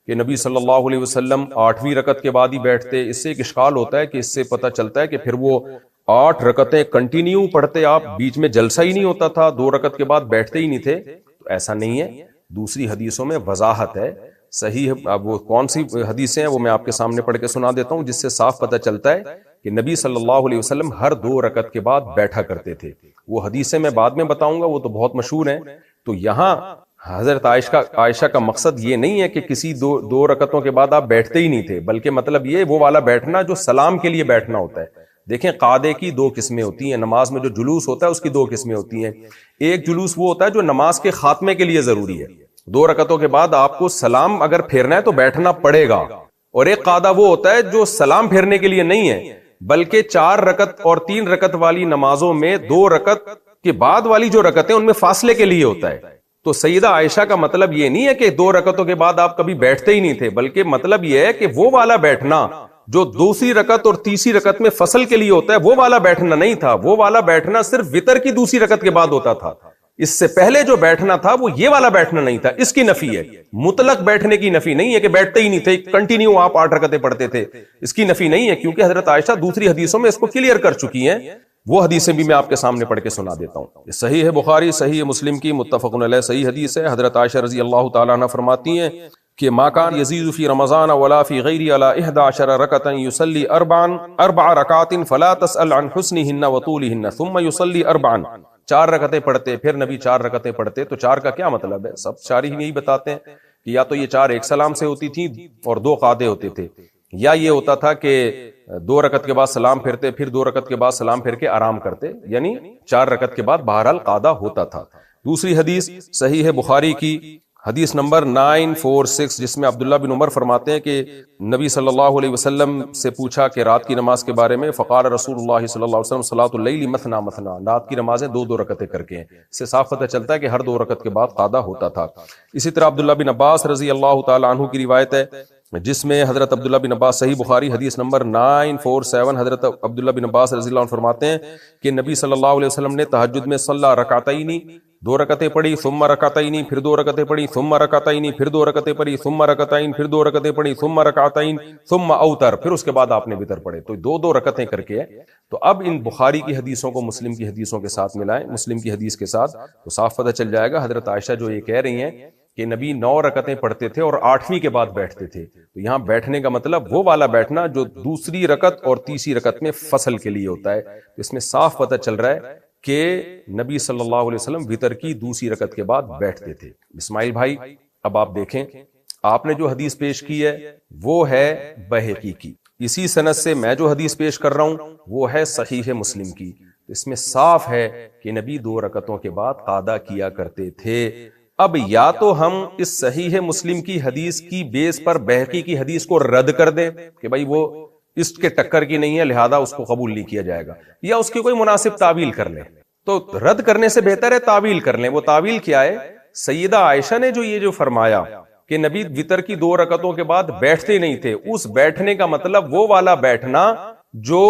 کہ نبی صلی اللہ علیہ وسلم 8ویں رکعت کے بعد ہی بیٹھتے. اس سے ایک اشکال ہوتا ہے کہ اس سے پتہ چلتا ہے کہ پھر وہ 8 رکعتیں کنٹینیو پڑھتے، آپ بیچ میں جلسہ ہی نہیں ہوتا تھا، 2 رکعت کے بعد بیٹھتے ہی نہیں تھے. تو ایسا نہیں ہے، دوسری حدیثوں میں وضاحت ہے. صحیح اب وہ کون سی حدیثیں ہیں وہ میں آپ کے سامنے پڑھ کے سنا دیتا ہوں، جس سے صاف پتہ چلتا ہے کہ نبی صلی اللہ علیہ وسلم ہر 2 رکعت کے بعد بیٹھا کرتے تھے. وہ حدیثیں میں بعد میں بتاؤں گا، وہ تو بہت مشہور ہیں. تو یہاں حضرت عائشہ کا مقصد یہ نہیں ہے کہ کسی 2 رکعتوں کے بعد آپ بیٹھتے ہی نہیں تھے، بلکہ مطلب یہ وہ والا بیٹھنا جو سلام کے لیے بیٹھنا ہوتا ہے. دیکھیں قعدے کی 2 قسمیں ہوتی ہیں، نماز میں جو جلوس ہوتا ہے اس کی 2 قسمیں ہوتی ہیں. ایک جلوس وہ ہوتا ہے جو نماز کے خاتمے کے لیے ضروری ہے، 2 رکعتوں کے بعد آپ کو سلام اگر پھیرنا ہے تو بیٹھنا پڑے گا. اور ایک قعدہ وہ ہوتا ہے جو سلام پھیرنے کے لیے نہیں ہے، بلکہ 4 رکعت اور 3 رکعت والی نمازوں میں 2 رکعت کے بعد والی جو رکعتیں ان میں فاصلے کے لیے ہوتا ہے. تو سیدہ عائشہ کا مطلب یہ نہیں ہے کہ 2 رکعتوں کے بعد آپ کبھی بیٹھتے ہی نہیں تھے، بلکہ مطلب یہ ہے کہ وہ والا بیٹھنا جو دوسری رکعت اور تیسری رکعت میں فصل کے لیے ہوتا ہے، وہ والا بیٹھنا نہیں تھا. وہ والا بیٹھنا صرف وتر کی دوسری رکعت کے بعد ہوتا تھا. اس سے پہلے جو بیٹھنا تھا وہ یہ والا بیٹھنا نہیں تھا. اس کی نفی ہے، مطلق بیٹھنے کی نفی نہیں ہے کہ بیٹھتے ہی نہیں تھے، کنٹینیو آپ 8 رکعتیں پڑھتے تھے. اس کی نفی نہیں ہے، کیونکہ حضرت عائشہ دوسری حدیثوں میں اس کو کلیئر کر چکی ہیں. وہ حدیثیں بھی میں آپ کے سامنے پڑھ کے سنا دیتا ہوں. یہ صحیح ہے بخاری، صحیح مسلم کی متفق علیہ صحیح حدیث ہے. حضرت عائشہ رضی اللہ تعالیٰ عنہ فرماتی ہیں کہ ما کان یزید فی رمضان ولا فی غیری علی 11 رکعۃ یصلی 4 رکعات فلا تسأل عن حسنہن وطولہن ثم یصلی 4. 4 رکعتیں پڑھتے، پھر نبی 4 رکعتیں پڑھتے. تو 4 کا کیا مطلب ہے؟ سب شارح یہی بتاتے ہیں کہ یا تو یہ 4 ایک سلام سے ہوتی تھی اور 2 قعدے ہوتے تھے، یا یہ ہوتا تھا کہ 2 رکعت کے بعد سلام پھرتے، پھر 2 رکعت کے بعد سلام پھر کے آرام کرتے، یعنی 4 رکعت کے بعد بہرحال قعدہ ہوتا تھا. دوسری حدیث صحیح ہے بخاری کی، حدیث نمبر 946، جس میں عبداللہ بن عمر فرماتے ہیں کہ نبی صلی اللہ علیہ وسلم سے پوچھا کہ رات کی نماز کے بارے میں، فقال رسول اللہ صلی اللہ علیہ وسلم صلاۃ اللیل مثنا مثنا، رات کی نمازیں 2 رکعتیں کر کے ہیں. اس سے صاف پتہ چلتا ہے کہ ہر 2 رکعت کے بعد قعدہ ہوتا تھا. اسی طرح عبداللہ بن عباس رضی اللہ تعالی عنہ کی روایت ہے، جس میں حضرت عبداللہ بن عباس صحیح بخاری حدیث نمبر 947، حضرت عبداللہ بن عباس رضی اللہ عنہ فرماتے ہیں کہ نبی صلی اللہ علیہ وسلم نے تہجد میں صلی رکعتین، 2 رکعتیں پڑھی، ثم رکعتین، پھر 2 رکعتیں پڑھی، ثم رکعتین، پھر 2 رکعتیں پڑھی، ثم رکعتین، پھر 2 رکعتیں پڑھی، ثم رکعتین، ثم اوتر، پھر اس کے بعد آپ نے وتر پڑھے. تو 2 رکعتیں کر کے ہے. تو اب ان بخاری کی حدیثوں کو مسلم کی حدیثوں کے ساتھ ملائیں، مسلم کی حدیث کے ساتھ، تو صاف پتہ چل جائے گا حضرت عائشہ جو یہ کہہ رہی ہیں کہ نبی 9 رکعتیں پڑھتے تھے اور 8ویں کے بعد بیٹھتے تھے. تو یہاں بیٹھنے کا مطلب وہ والا بیٹھنا جو دوسری رکعت اور تیسری رکعت میں فصل کے لیے ہوتا ہے. اس میں صاف پتہ چل رہا ہے کہ نبی صلی اللہ علیہ وسلم وتر کی دوسری رکعت کے بعد بیٹھتے تھے. اسماعیل بھائی اب آپ دیکھیں، آپ نے جو حدیث پیش کی ہے وہ ہے بہقی کی، اسی سند سے میں جو حدیث پیش کر رہا ہوں وہ ہے صحیح مسلم کی. اس میں صاف ہے کہ نبی 2 رکعتوں کے بعد قعدہ کیا کرتے تھے. اب یا تو ہم اس صحیح مسلم کی حدیث کی بیس پر بہقی کی حدیث کو رد کر دیں کہ بھائی وہ اس کے ٹکر کی نہیں ہے لہذا اس کو قبول نہیں کیا جائے گا، یا اس کی کوئی مناسب تعویل کر لیں. تو رد کرنے سے بہتر ہے تعویل کر لیں. وہ تعویل کیا ہے؟ سیدہ عائشہ نے جو فرمایا کہ نبی وتر کی 2 رکعتوں کے بعد بیٹھتے نہیں تھے، اس بیٹھنے کا مطلب وہ والا بیٹھنا جو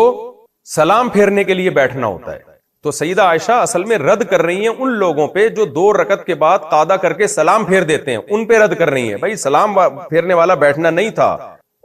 سلام پھیرنے کے لیے بیٹھنا ہوتا ہے. تو سیدہ عائشہ اصل میں رد کر رہی ہیں ان لوگوں پہ جو 2 رکعت کے بعد قعدہ کر کے سلام پھیر دیتے ہیں، ان پہ رد کر رہی ہیں. بھائی سلام پھیرنے والا بیٹھنا نہیں تھا،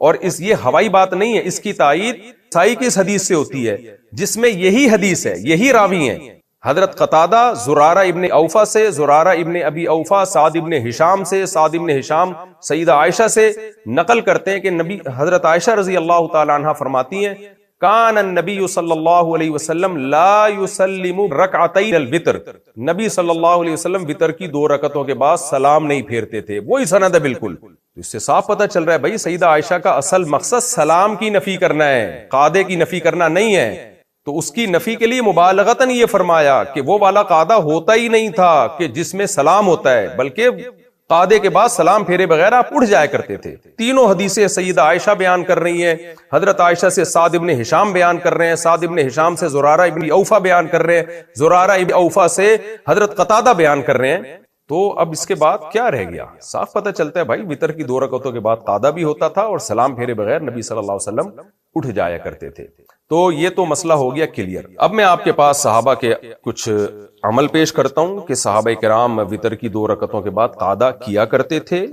اور یہ ہوائی بات نہیں ہے. اس کی تائید سائی کی اس حدیث سے ہوتی ہے جس میں یہی حدیث ہے، یہی راوی ہیں. حضرت قتادہ زرارہ ابن اوفا سے، زرارہ ابن ابی اوفا سعد ابن ہشام سے، سعد ابن ہشام سیدہ عائشہ سے نقل کرتے ہیں کہ نبی حضرت عائشہ رضی اللہ تعالی عنہ فرماتی ہیں کان النبی صلی اللہ علیہ وسلم لا یسلم رکعتین الوتر، نبی صلی اللہ علیہ وسلم وتر کی 2 رکعتوں کے بعد سلام نہیں پھیرتے تھے. وہی سند ہے بالکل. اس سے صاف پتہ چل رہا ہے بھائی سیدہ عائشہ کا اصل مقصد سلام کی نفی کرنا ہے، قعدے کی نفی کرنا نہیں ہے. تو اس کی نفی کے لیے مبالغتاً یہ فرمایا کہ وہ والا قعدہ ہوتا ہی نہیں تھا کہ جس میں سلام ہوتا ہے، بلکہ قعدے کے بعد سلام پھیرے بغیر آپ اٹھ جایا کرتے تھے۔ تینوں حدیثیں سیدہ عائشہ بیان کر رہی ہیں، حضرت عائشہ سے سعد ابن ہشام بیان کر رہے ہیں، سعد ابن ہشام سے زرارہ ابن اوفا بیان کر رہے ہیں، زرارہ ابن اوفا سے حضرت قتادہ بیان کر رہے ہیں۔ تو اب اس کے بعد کیا رہ گیا؟ صاف پتہ چلتا ہے بھائی وتر کی 2 رکعتوں کے بعد قعدہ بھی ہوتا تھا اور سلام پھیرے بغیر نبی صلی اللہ علیہ وسلم اٹھ جایا کرتے تھے۔ تو یہ تو مسئلہ ہو گیا کلیئر۔ اب میں آپ کے پاس صحابہ کے کچھ عمل پیش کرتا ہوں کہ صحابہ کرام وتر کی 2 رکعتوں کے بعد قعدہ کیا کرتے تھے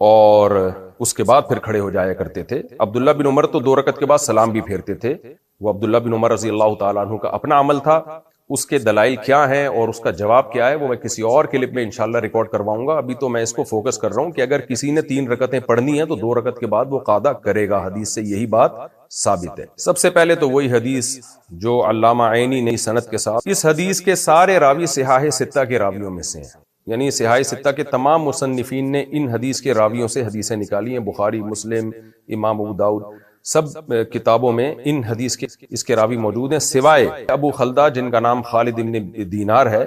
اور اس کے بعد پھر کھڑے ہو جایا کرتے تھے۔ عبداللہ بن عمر تو 2 رکعت کے بعد سلام بھی پھیرتے تھے، وہ عبداللہ بن عمر رضی اللہ تعالیٰ عنہ کا اپنا عمل تھا۔ اس کے دلائل کیا ہیں اور اس کا جواب کیا ہے وہ میں کسی اور کلپ میں انشاءاللہ ریکارڈ کرواؤں گا۔ ابھی تو میں اس کو فوکس کر رہا ہوں کہ اگر کسی نے 3 رکعتیں پڑھنی ہیں تو 2 رکعت کے بعد وہ قعدہ کرے گا، حدیث سے یہی بات ثابت ہے۔ سب سے پہلے تو وہی حدیث جو علامہ عینی نے سند کے ساتھ، اس حدیث کے سارے راوی صحاح 6 کے راویوں میں سے ہیں، یعنی صحاح 6 کے تمام مصنفین نے ان حدیث کے راویوں سے حدیثیں نکالی ہیں، بخاری، مسلم، امام ابو داؤد، سب کتابوں میں ان حدیث کے اس کے راوی موجود ہیں، سوائے ابو خلدہ جن کا نام خالد ابن دینار ہے۔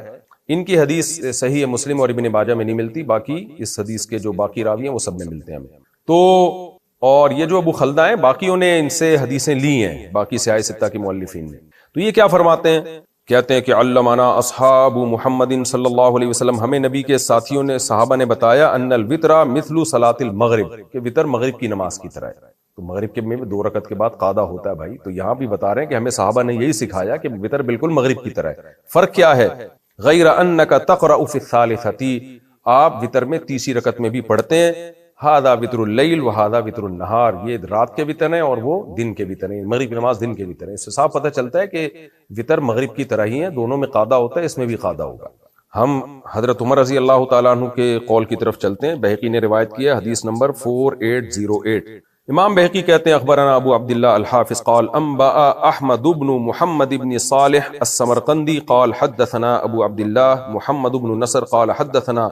ان کی حدیث صحیح مسلم اور ابن ماجہ میں نہیں ملتی، باقی اس حدیث کے جو باقی راوی ہیں وہ سب میں ملتے ہیں ہمیں۔ تو اور یہ جو ابو خلدہ ہیں باقیوں نے ان سے حدیثیں لی ہیں، باقی صحاح 6 کے مؤلفین نے۔ تو یہ کیا فرماتے ہیں؟ کہتے ہیں کہ علمنا اصحاب محمد صلی اللہ علیہ وسلم، ہمیں نبی کے ساتھیوں نے، صحابہ نے بتایا، ان الوتر مثل صلاۃ المغرب، کہ وتر مغرب کی نماز کی طرح ہے۔ تو مغرب کے میں 2 رکعت کے بعد قعدہ ہوتا ہے بھائی، تو یہاں بھی بتا رہے ہیں کہ ہمیں صحابہ نے یہی سکھایا کہ وتر بالکل مغرب کی طرح ہے۔ فرق کیا ہے؟ غیر انک تقرأ فی الثالثۃ، آپ وتر میں تیسری رکعت میں بھی پڑھتے ہیں، ھذا وتر اللیل وھذا وتر النہار، یہ رات کے وتر ہیں اور وہ دن کے وتر ہیں، مغرب کی نماز دن کے وتر ہیں۔ اس سے صاف پتہ چلتا ہے کہ وتر مغرب کی طرح ہی ہے، دونوں میں قعدہ ہوتا ہے، اس میں بھی قعدہ ہوگا۔ ہم حضرت عمر رضی اللہ تعالیٰ عنہ کے قول کی طرف چلتے ہیں، بہقی نے روایت کیا، حدیث نمبر 4808۔ امام بہقی کہتے ہیں اخبرنا ابو عبداللہ الحافظ قال انبأ احمد بن محمد بن صالح السمرقندی قال حدثنا ابو عبداللہ محمد بن نصر قال حدثنا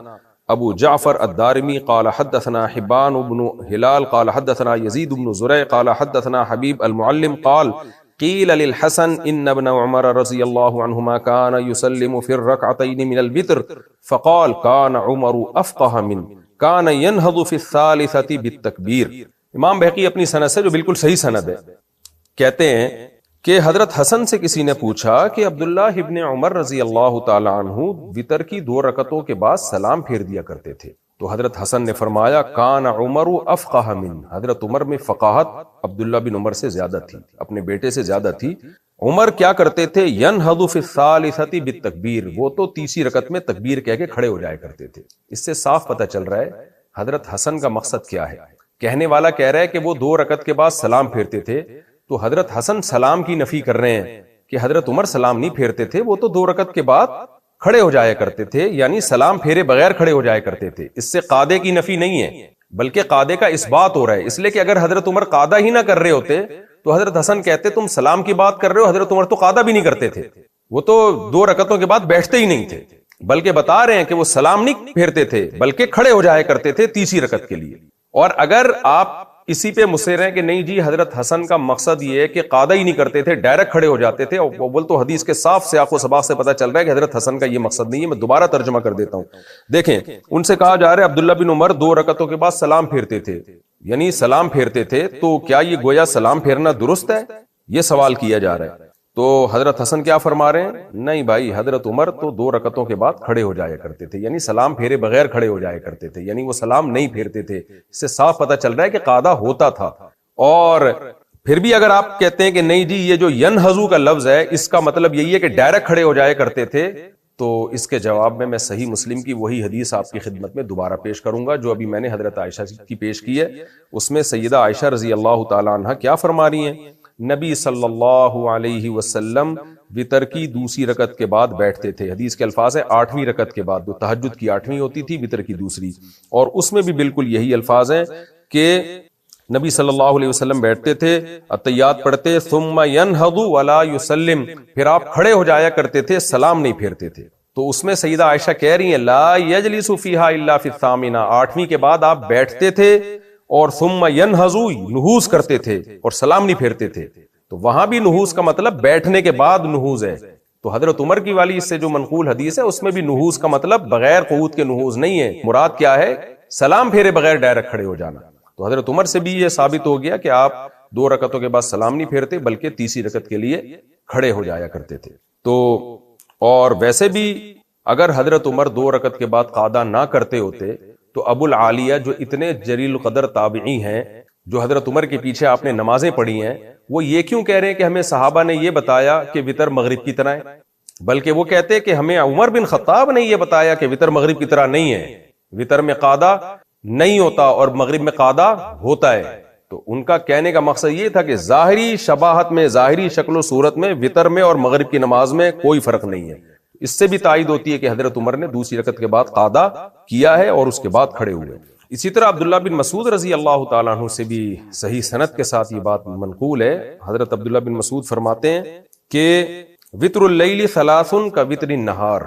ابو جعفر الدارمی قال حدثنا حبان بن ہلال قال حدثنا یزید بن زرع قال حدثنا حبیب المعلم قال قیل للحسن ان ابن عمر رضی اللہ عنہما كان يسلم في الركعتين من الوتر فقال كان عمر افقہ من كان ينهض في الثالثة بالتکبیر۔ امام بہقی اپنی سند سے جو بالکل صحیح سند ہے کہتے ہیں کہ حضرت حسن سے کسی نے پوچھا کہ عبداللہ ابن عمر رضی اللہ تعالی عنہ وتر کی 2 رکعتوں کے بعد سلام پھیر دیا کرتے تھے، تو حضرت حسن نے فرمایا کان عمر افقہ من، حضرت عمر میں فقاہت عبداللہ بن عمر سے زیادہ تھی، اپنے بیٹے سے زیادہ تھی۔ عمر کیا کرتے تھے؟ ینہض فی الثالثۃ بالتکبیر، وہ تو تیسری رکعت میں تکبیر کہہ کے کھڑے ہو جایا کرتے تھے۔ اس سے صاف پتہ چل رہا ہے حضرت حسن کا مقصد کیا ہے۔ کہنے والا کہہ رہا ہے کہ وہ 2 رکعت کے بعد سلام پھیرتے تھے، تو حضرت حسن سلام کی نفی کر رہے ہیں کہ حضرت عمر سلام نہیں پھیرتے تھے، وہ تو 2 رکعت کے بعد کھڑے ہو جایا کرتے تھے، یعنی سلام پھیرے بغیر کھڑے ہو جایا کرتے تھے۔ اس سے قعدے کی نفی نہیں ہے بلکہ قعدے کا اس بات ہو رہا ہے، اس لیے کہ اگر حضرت عمر قعدہ ہی نہ کر رہے ہوتے تو حضرت حسن کہتے تم سلام کی بات کر رہے ہو، حضرت عمر تو قعدہ بھی نہیں کرتے تھے، وہ تو 2 رکعتوں کے بعد بیٹھتے ہی نہیں تھے، بلکہ بتا رہے ہیں کہ وہ سلام نہیں پھیرتے تھے بلکہ کھڑے ہو جایا کرتے تھے تیسری رکعت کے لیے۔ اور اگر آپ اسی پہ مصر ہیں کہ نہیں جی حضرت حسن کا مقصد یہ ہے کہ قعدہ ہی نہیں کرتے تھے، ڈائریکٹ کھڑے ہو جاتے تھے، اول تو حدیث کے صاف سیاق و سباق سے پتہ چل رہا ہے کہ حضرت حسن کا یہ مقصد نہیں ہے۔ میں دوبارہ ترجمہ کر دیتا ہوں، دیکھیں ان سے کہا جا رہا ہے عبداللہ بن عمر 2 رکعتوں کے بعد سلام پھیرتے تھے، یعنی سلام پھیرتے تھے، تو کیا یہ گویا سلام پھیرنا درست ہے؟ یہ سوال کیا جا رہا ہے۔ تو حضرت حسن کیا فرما رہے ہیں؟ نہیں بھائی، حضرت عمر تو 2 رکعتوں کے بعد کھڑے ہو جایا کرتے تھے، یعنی سلام پھیرے بغیر کھڑے ہو جایا کرتے تھے، یعنی وہ سلام نہیں پھیرتے تھے۔ اس سے صاف پتہ چل رہا ہے کہ قعدہ ہوتا تھا۔ اور پھر بھی اگر آپ کہتے ہیں کہ نہیں جی یہ جو ینہضو کا لفظ ہے اس کا مطلب یہی ہے کہ ڈائریکٹ کھڑے ہو جایا کرتے تھے، تو اس کے جواب میں صحیح مسلم کی وہی حدیث آپ کی خدمت میں دوبارہ پیش کروں گا جو ابھی میں نے حضرت عائشہ کی پیش کی ہے۔ اس میں سیدہ عائشہ رضی اللہ تعالی عنہ کیا فرما رہی ہیں؟ نبی صلی اللہ علیہ وسلم وتر کی 2ری رکعت کے بعد بیٹھتے تھے، حدیث کے الفاظ ہے 8ویں رکعت کے بعد، جو تہجد کی 8ویں ہوتی تھی، وتر کی 2ری، اور اس میں بھی بالکل یہی الفاظ ہیں کہ نبی صلی اللہ علیہ وسلم بیٹھتے تھے، اتحیات پڑھتے، ثم ینہض ولا یسلم، پھر آپ کھڑے ہو جایا کرتے تھے، سلام نہیں پھیرتے تھے۔ تو اس میں سیدہ عائشہ کہہ رہی ہیں لا یجلس فیہا الا فی الثامنہ، 8ویں کے بعد آپ بیٹھتے تھے اور ثم ینہض، نہوز کرتے تھے اور سلام نہیں پھیرتے تھے۔ تو وہاں بھی نحوس کا مطلب بیٹھنے کے بعد نحوس ہے. تو حضرت عمر کی والی اس سے جو منقول حدیث ہے اس میں بھی نحوس کا مطلب بغیر قعود کے نحوس نہیں ہے. مراد کیا ہے؟ سلام پھیرے بغیر ڈائریکٹ کھڑے ہو جانا. تو حضرت عمر سے بھی یہ ثابت ہو گیا کہ آپ 2 رکعتوں کے بعد سلام نہیں پھیرتے بلکہ تیسری رکعت کے لیے کھڑے ہو جایا کرتے تھے. تو اور ویسے بھی اگر حضرت عمر 2 رکعت کے بعد قعدہ نہ کرتے ہوتے تو ابو العالیہ جو اتنے جلیل القدر تابعی ہیں، جو حضرت عمر کے پیچھے آپ نے نمازیں پڑھی ہیں، وہ یہ کیوں کہہ رہے ہیں کہ ہمیں صحابہ نے یہ بتایا کہ وتر مغرب کی طرح ہے، بلکہ وہ کہتے کہ ہمیں عمر بن خطاب نے یہ بتایا کہ وتر مغرب کی طرح نہیں ہے، وتر میں قعدہ نہیں ہوتا اور مغرب میں قعدہ ہوتا ہے. تو ان کا کہنے کا مقصد یہ تھا کہ ظاہری شباہت میں، ظاہری شکل و صورت میں وتر میں اور مغرب کی نماز میں کوئی فرق نہیں ہے. اس سے بھی تائید ہوتی ہے کہ حضرت عمر نے دوسری رکعت کے بعد قعدہ کیا ہے اور اس کے بعد کھڑے ہوئے. اسی طرح عبداللہ بن مسعود رضی اللہ تعالیٰ عنہ سے بھی صحیح سند کے ساتھ یہ بات منقول ہے. حضرت عبداللہ بن مسعود فرماتے ہیں کہ وتر اللیل ثلاث کا وتر النہار،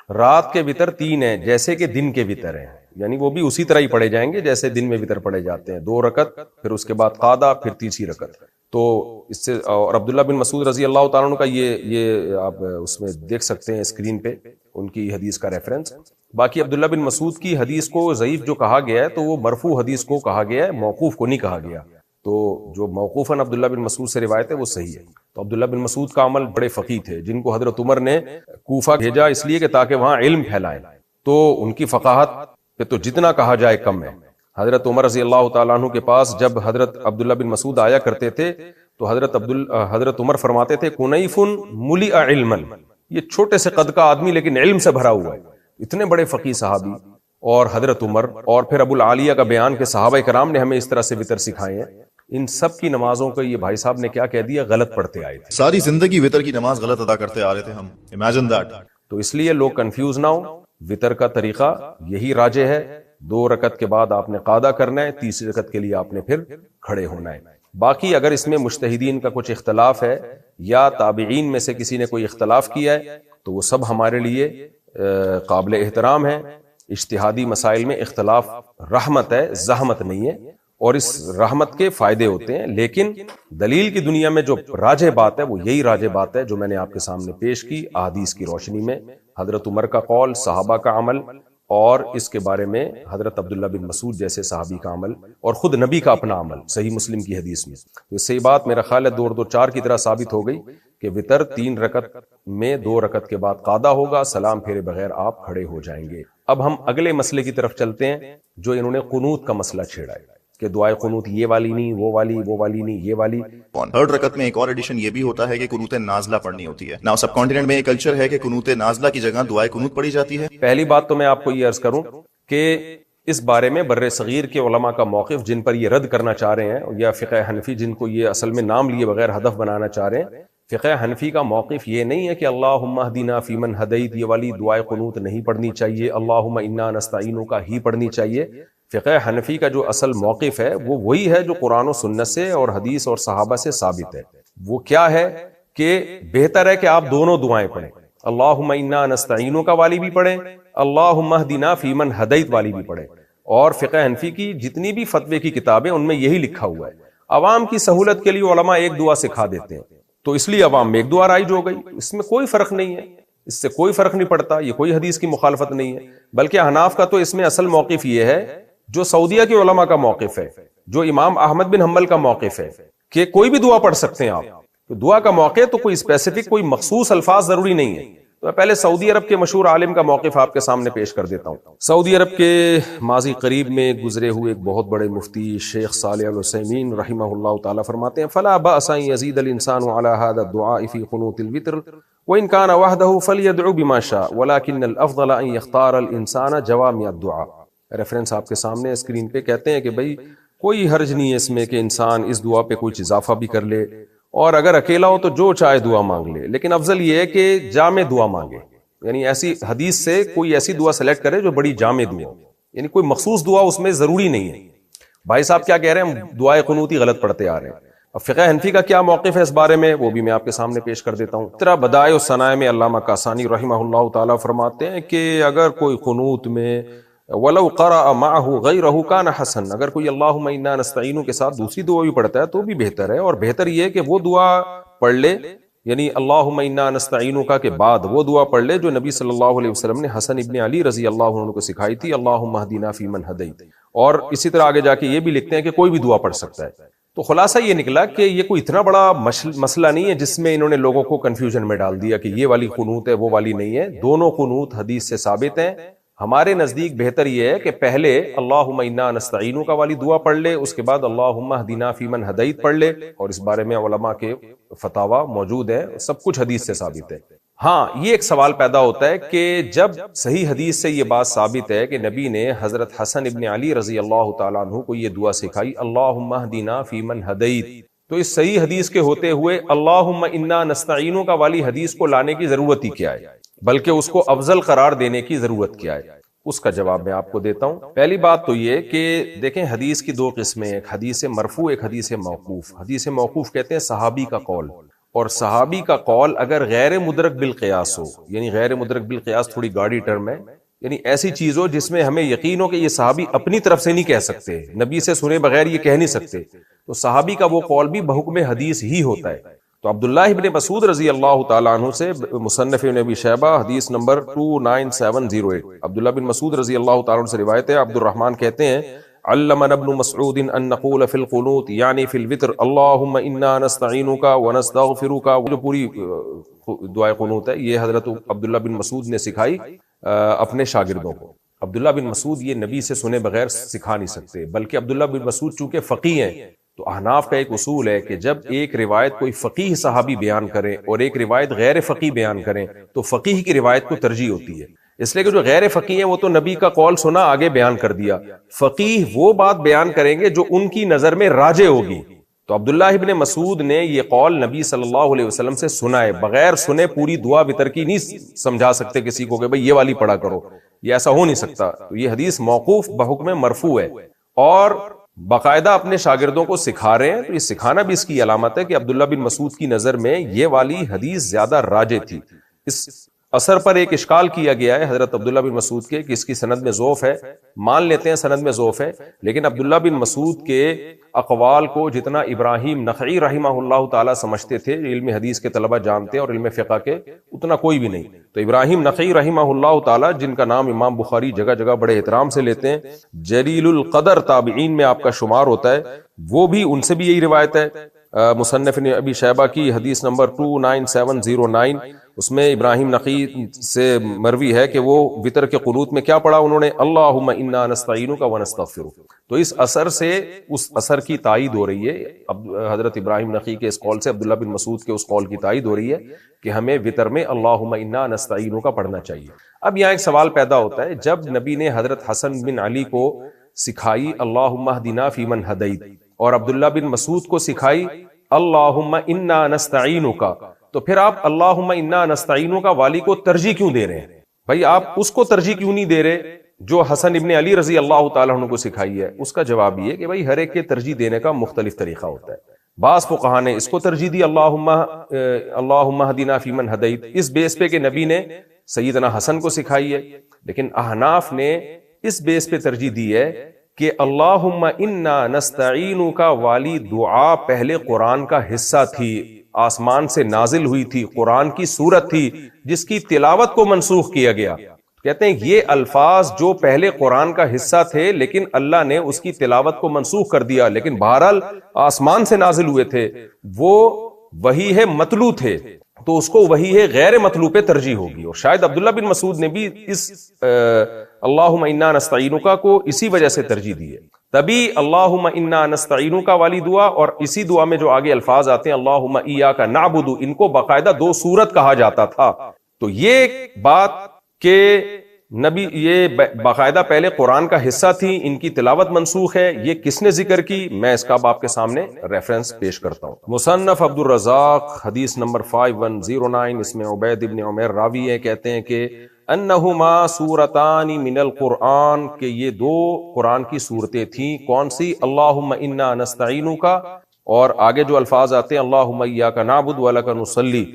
رات کے وتر 3 ہیں جیسے کہ دن کے وتر ہیں، یعنی وہ بھی اسی طرح ہی پڑھے جائیں گے جیسے دن میں وتر پڑھے جاتے ہیں. 2 رکعت، پھر اس کے بعد قعدہ، پھر تیسری رکعت. تو اس سے اور عبداللہ بن مسعود رضی اللہ تعالیٰ عنہ کا یہ آپ اس میں دیکھ سکتے ہیں اسکرین پہ ان کی حدیث کا ریفرنس. باقی عبداللہ بن مسعود کی حدیث کو ضعیف جو کہا گیا ہے تو وہ مرفوع حدیث کو کہا گیا ہے، موقوف کو نہیں کہا گیا. تو جو موقوفاً عبداللہ بن مسعود سے روایت ہے وہ صحیح ہے. تو عبداللہ بن مسعود کا عمل بڑے فقیہ تھے جن کو حضرت عمر نے کوفہ بھیجا اس لیے کہ تاکہ وہاں علم پھیلائیں. تو ان کی فقاہت پہ تو جتنا کہا جائے کم ہے. حضرت عمر رضی اللہ تعالیٰ عنہ کے پاس جب حضرت عبداللہ بن مسعود آیا کرتے تھے تو حضرت عمر فرماتے تھے کنیف ملئ علما، یہ چھوٹے سے قد کا آدمی لیکن علم سے بھرا ہوا ہے. اتنے بڑے فقیہ صحابی اور حضرت عمر اور پھر ابو العالیہ کا بیان کہ صحابہ کرام نے ہمیں اس طرح سے وتر سکھائے ہیں. ان سب کی نمازوں کو یہ بھائی صاحب نے کیا کہہ دیا؟ غلط پڑھتے آئے تھے. ساری زندگی وتر کی نماز غلط ادا کرتے آ رہے تھے ہم. Imagine that. تو اس لیے لوگ کنفیوز نہ ہو، وتر کا طریقہ یہی راجح ہے. 2 رکعت کے بعد آپ نے قعدہ کرنا ہے، تیسری رکعت کے لیے آپ نے پھر کھڑے ہونا ہے. باقی اگر اس میں مجتہدین کا کچھ اختلاف ہے یا تابعین میں سے کسی نے کوئی اختلاف کیا ہے تو وہ سب ہمارے لیے قابل احترام ہے. اجتہادی مسائل میں اختلاف رحمت ہے، زحمت نہیں ہے، اور اس رحمت کے فائدے ہوتے ہیں. لیکن دلیل کی دنیا میں جو راجح بات ہے وہ یہی راجح بات ہے جو میں نے آپ کے سامنے پیش کی احادیث کی روشنی میں. حضرت عمر کا قول، صحابہ کا عمل، اور اس کے بارے میں حضرت عبداللہ بن مسعود جیسے صحابی کا عمل اور خود نبی کا اپنا عمل صحیح مسلم کی حدیث میں. تو اس سے یہ بات میرا خیال ہے 2 اور 2 4 کی طرح ثابت ہو گئی کہ وتر 3 رکعت میں 2 رکعت کے بعد قعدہ ہوگا، سلام پھیرے بغیر آپ کھڑے ہو جائیں گے. اب ہم اگلے مسئلے کی طرف چلتے ہیں جو انہوں نے قنوت کا مسئلہ چھیڑا ہے کہ دعائے قنوت یہ والی نہیں، وہ والی نہیں، یہ والی. 3rd رکعت میں ایک اور ایڈیشن یہ بھی ہوتا ہے کہ قنوت نازلہ پڑھنی ہوتی ہے. ناؤ سب کانٹیننٹ میں یہ کلچر ہے کہ قنوت نازلہ کی جگہ دعائے قنوت پڑھی جاتی ہے. پہلی بات تو میں آپ کو یہ عرض کروں کہ اس بارے میں بر صغیر کے علماء کا موقف جن پر یہ رد کرنا چاہ رہے ہیں، یا فقہ حنفی جن کو یہ اصل میں نام لیے بغیر ہدف بنانا چاہ رہے ہیں، فقہ حنفی کا موقف یہ نہیں ہے کہ اللہم اہدنا فیمن ہدیت یہ والی دعائے قنوت نہیں پڑھنی چاہیے، اللہم انا نستعینک کا ہی پڑھنی چاہیے. فقہ حنفی کا جو اصل موقف ہے وہ وہی ہے جو قرآن و سنت سے اور حدیث اور صحابہ سے ثابت ہے. وہ کیا ہے کہ بہتر ہے کہ آپ دونوں دعائیں پڑھیں، اللہم انا نستعینک والی بھی پڑھیں، اللہم اہدنا فیمن ہدیت والی بھی پڑھیں. اور فقہ حنفی کی جتنی بھی فتوے کی کتابیں ان میں یہی لکھا ہوا ہے. عوام کی سہولت کے لیے علماء ایک دعا سکھا دیتے ہیں تو اس لیے عوام میں ایک دعا رائج ہو گئی. اس میں کوئی فرق نہیں ہے، اس سے کوئی فرق نہیں پڑتا، یہ کوئی حدیث کی مخالفت نہیں ہے. بلکہ حناف کا تو اس میں اصل موقف یہ ہے جو سعودیہ کے علماء کا موقف ہے، جو امام احمد بن حنبل کا موقف ہے کہ کوئی بھی دعا پڑھ سکتے ہیں آپ. تو دعا کا موقع تو کوئی اسپیسیفک کوئی مخصوص الفاظ ضروری نہیں ہے. تو میں پہلے سعودی عرب کے مشہور عالم کا موقف آپ کے سامنے پیش کر دیتا ہوں. سعودی عرب کے ماضی قریب میں گزرے ہوئے ایک بہت بڑے مفتی شیخ صالح العثیمین رحمہ اللہ تعالی فرماتے ہیں فلا باس ان يزيد الانسان على هذا الدعاء في قنوت الوتر وان كان وحده فليدعو بما شاء ولكن الافضل ان يختار الانسان جوامع الدعاء. ریفرنس آپ کے سامنے اسکرین پہ. کہتے ہیں کہ بھئی کوئی حرج نہیں ہے اس میں کہ انسان اس دعا پہ کچھ اضافہ بھی کر لے، اور اگر اکیلا ہو تو جو چاہے دعا مانگ لے، لیکن افضل یہ ہے کہ جامع دعا مانگے. یعنی ایسی حدیث سے کوئی ایسی دعا سلیکٹ کرے جو بڑی جامع دعا ہو، یعنی کوئی مخصوص دعا اس میں ضروری نہیں ہے. بھائی صاحب کیا کہہ رہے ہیں؟ ہم دعائے قنوتی غلط پڑھتے آ رہے ہیں. اب فقہ حنفی کا کیا موقف ہے اس بارے میں وہ بھی میں آپ کے سامنے پیش کر دیتا ہوں. طرح بدائع الصنائع میں علامہ کاسانی رحمہ اللہ تعالی فرماتے ہیں کہ اگر کوئی قنوت میں وَلَوْ قَرَأَ مَعَهُ غَيْرَهُ كَانَ حَسَنًا، اگر کوئی اللہم انا نستعین کے ساتھ دوسری دعا بھی پڑھتا ہے تو بھی بہتر ہے. اور بہتر یہ ہے کہ وہ دعا پڑھ لے، یعنی اللہم انا نستعینک کے بعد وہ دعا پڑھ لے جو نبی صلی اللہ علیہ وسلم نے حسن ابن علی رضی اللہ عنہ کو سکھائی تھی، اللہم اہدنا فیمن ہدیت. اور اسی طرح آگے جا کے یہ بھی لکھتے ہیں کہ کوئی بھی دعا پڑھ سکتا ہے. تو خلاصہ یہ نکلا کہ یہ کوئی اتنا بڑا مسئلہ نہیں ہے جس میں انہوں نے لوگوں کو کنفیوژن میں ڈال دیا کہ یہ والی قنوت ہے وہ والی نہیں ہے. دونوں قنوت حدیث سے ثابت ہیں. ہمارے نزدیک بہتر یہ ہے کہ پہلے اللہم انا نستعینک والی دعا پڑھ لے، اس کے بعد اللہم اہدنا فیمن ہدیت پڑھ لے، اور اس بارے میں علماء کے فتاوی موجود ہیں، سب کچھ حدیث سے ثابت ہے. ہاں یہ ایک سوال پیدا ہوتا ہے کہ جب صحیح حدیث سے یہ بات ثابت ہے کہ نبی نے حضرت حسن ابن علی رضی اللہ تعالیٰ عنہ کو یہ دعا سکھائی اللہم اہدنا فیمن ہدیت، تو اس صحیح حدیث کے ہوتے ہوئے اللہم انا نستعینک والی حدیث کو لانے کی ضرورت ہی کیا ہے، بلکہ اس کو افضل قرار دینے کی ضرورت کیا ہے؟ اس کا جواب میں آپ کو دیتا ہوں. پہلی بات تو یہ کہ دیکھیں حدیث کی دو قسمیں، ایک حدیث مرفوع، ایک حدیث موقوف. حدیث موقوف کہتے ہیں صحابی کا قول، اور صحابی کا قول اگر غیر مدرک بالقیاس ہو، یعنی غیر مدرک بالقیاس تھوڑی گاڑی ٹرم ہے، یعنی ایسی چیز ہو جس میں ہمیں یقین ہو کہ یہ صحابی اپنی طرف سے نہیں کہہ سکتے، نبی سے سنے بغیر یہ کہہ نہیں سکتے، تو صحابی کا وہ قول بھی بحکم حدیث ہی ہوتا ہے. تو عبداللہ ابن مسعود رضی اللہ تعالیٰ عنہ سے مصنف ابن ابی شیبہ حدیث نمبر 29708 عبداللہ بن مسعود رضی اللہ تعالیٰ عنہ سے روایت ہے، عبد الرحمن کہتے ہیں علمنا ابن مسعود ان نقول فی القنوت یعنی فی الوتر اللہم انا نستعینک ونستغفرک. جو پوری دعائے قنوت ہے یہ حضرت عبداللہ بن مسعود نے سکھائی اپنے شاگردوں کو. عبداللہ بن مسعود یہ نبی سے سنے بغیر سکھا نہیں سکتے، بلکہ عبداللہ بن مسعود چونکہ فقیہ ہیں تو احناف کا ایک اصول ہے کہ جب ایک روایت کوئی فقیہ صحابی بیان کریں اور ایک روایت غیر فقیہ بیان کریں تو فقیہ کی روایت کو ترجیح ہوتی ہے، اس لیے کہ جو غیر فقیہ ہیں وہ تو نبی کا قول سنا آگے بیان کر دیا، فقیہ وہ بات بیان کریں گے جو ان کی نظر میں راجح ہوگی. تو عبداللہ ابن مسعود نے یہ قول نبی صلی اللہ علیہ وسلم سے سنا ہے، بغیر سنے پوری دعا وتر کی نہیں سمجھا سکتے کسی کو کہ بھئی یہ والی پڑھا کرو، یہ ایسا ہو نہیں سکتا. تو یہ حدیث موقوف بحکم مرفوع ہے اور باقاعدہ اپنے شاگردوں کو سکھا رہے ہیں. تو یہ سکھانا بھی اس کی علامت ہے کہ عبداللہ بن مسعود کی نظر میں یہ والی حدیث زیادہ راجح تھی. اس اثر پر ایک اشکال کیا گیا ہے حضرت عبداللہ بن مسعود کے کہ اس کی سند میں ضعف ہے، مان لیتے ہیں سند میں ضعف ہے، لیکن عبداللہ بن مسعود کے اقوال کو جتنا ابراہیم نخعی رحمہ اللہ تعالی سمجھتے تھے، علم حدیث کے طلبہ جانتے ہیں اور علم فقہ کے، اتنا کوئی بھی نہیں. تو ابراہیم نخعی رحمہ اللہ تعالی جن کا نام امام بخاری جگہ جگہ بڑے احترام سے لیتے ہیں، جلیل القدر تابعین میں آپ کا شمار ہوتا ہے، وہ بھی ان سے بھی یہی روایت ہے. مصنف ابی شیبہ کی حدیث نمبر 29709 اس میں ابراہیم نقی سے مروی ہے کہ وہ وتر کے قنوت میں کیا پڑھا انہوں نے اللہم انا نستعینک ونستغفرک. تو اس اثر سے اس اثر کی تائید ہو رہی ہے، حضرت ابراہیم نقی کے اس قول سے عبداللہ بن مسعود کے اس قول کی تائید ہو رہی ہے کہ ہمیں وتر میں اللہم انا نستعینک پڑھنا چاہیے. اب یہاں ایک سوال پیدا ہوتا ہے، جب نبی نے حضرت حسن بن علی کو سکھائی اللہم اہدنا فیمن ہدیت اور عبداللہ بن مسعود کو سکھائی اللہم انا نستعینک، تو پھر آپ اللہم انا نستعینک والی کو ترجیح کیوں دے رہے ہیں؟ بھائی آپ اس کو ترجیح کیوں نہیں دے رہے جو حسن ابن علی رضی اللہ تعالیٰ عنہ کو سکھائی ہے؟ اس کا جواب یہ کہ بھائی ہر ایک کے ترجیح دینے کا مختلف طریقہ ہوتا ہے. بعض فقہا نے اس کو ترجیح دی اللہم اہدنا فیمن ہدیت اس بیس پہ کہ نبی نے سیدنا حسن کو سکھائی ہے، لیکن احناف نے اس بیس پہ ترجیح دی ہے کہ اللہم انا نستعینک والی دعا پہلے قرآن کا حصہ تھی، آسمان سے نازل ہوئی تھی، قرآن کی سورت تھی جس کی تلاوت کو منسوخ کیا گیا. کہتے ہیں یہ الفاظ جو پہلے قرآن کا حصہ تھے لیکن اللہ نے اس کی تلاوت کو منسوخ کر دیا، لیکن بہرحال آسمان سے نازل ہوئے تھے، وہ وحی ہے مطلوع تھے، تو اس کو وحی ہے غیر مطلوع پہ ترجیح ہوگی. اور شاید عبداللہ بن مسعود نے بھی اس اللہم انا نستعینک کو اسی وجہ سے ترجیح دی ہے. تبھی اللہم انا نستعینک والی دعا اور اسی دعا میں جو آگے الفاظ آتے ہیں اللہم ایاک نعبد، ان کو باقاعدہ دو سورت کہا جاتا تھا. تو یہ بات کہ نبی یہ باقاعدہ پہلے قرآن کا حصہ تھی، ان کی تلاوت منسوخ ہے، یہ کس نے ذکر کی؟ میں اس کا آپ کے سامنے ریفرنس پیش کرتا ہوں. مصنف عبد الرزاق حدیث نمبر 5109 اس میں عبید ابن عمیر راوی ہے، کہتے ہیں کہ انہما سورتان من القرآن، کہ یہ دو قرآن کی صورتیں تھیں. کون سی؟ اللہم انا نستعینک اور آگے جو الفاظ آتے ہیں اللہم ایاک نعبد ولک نصلی،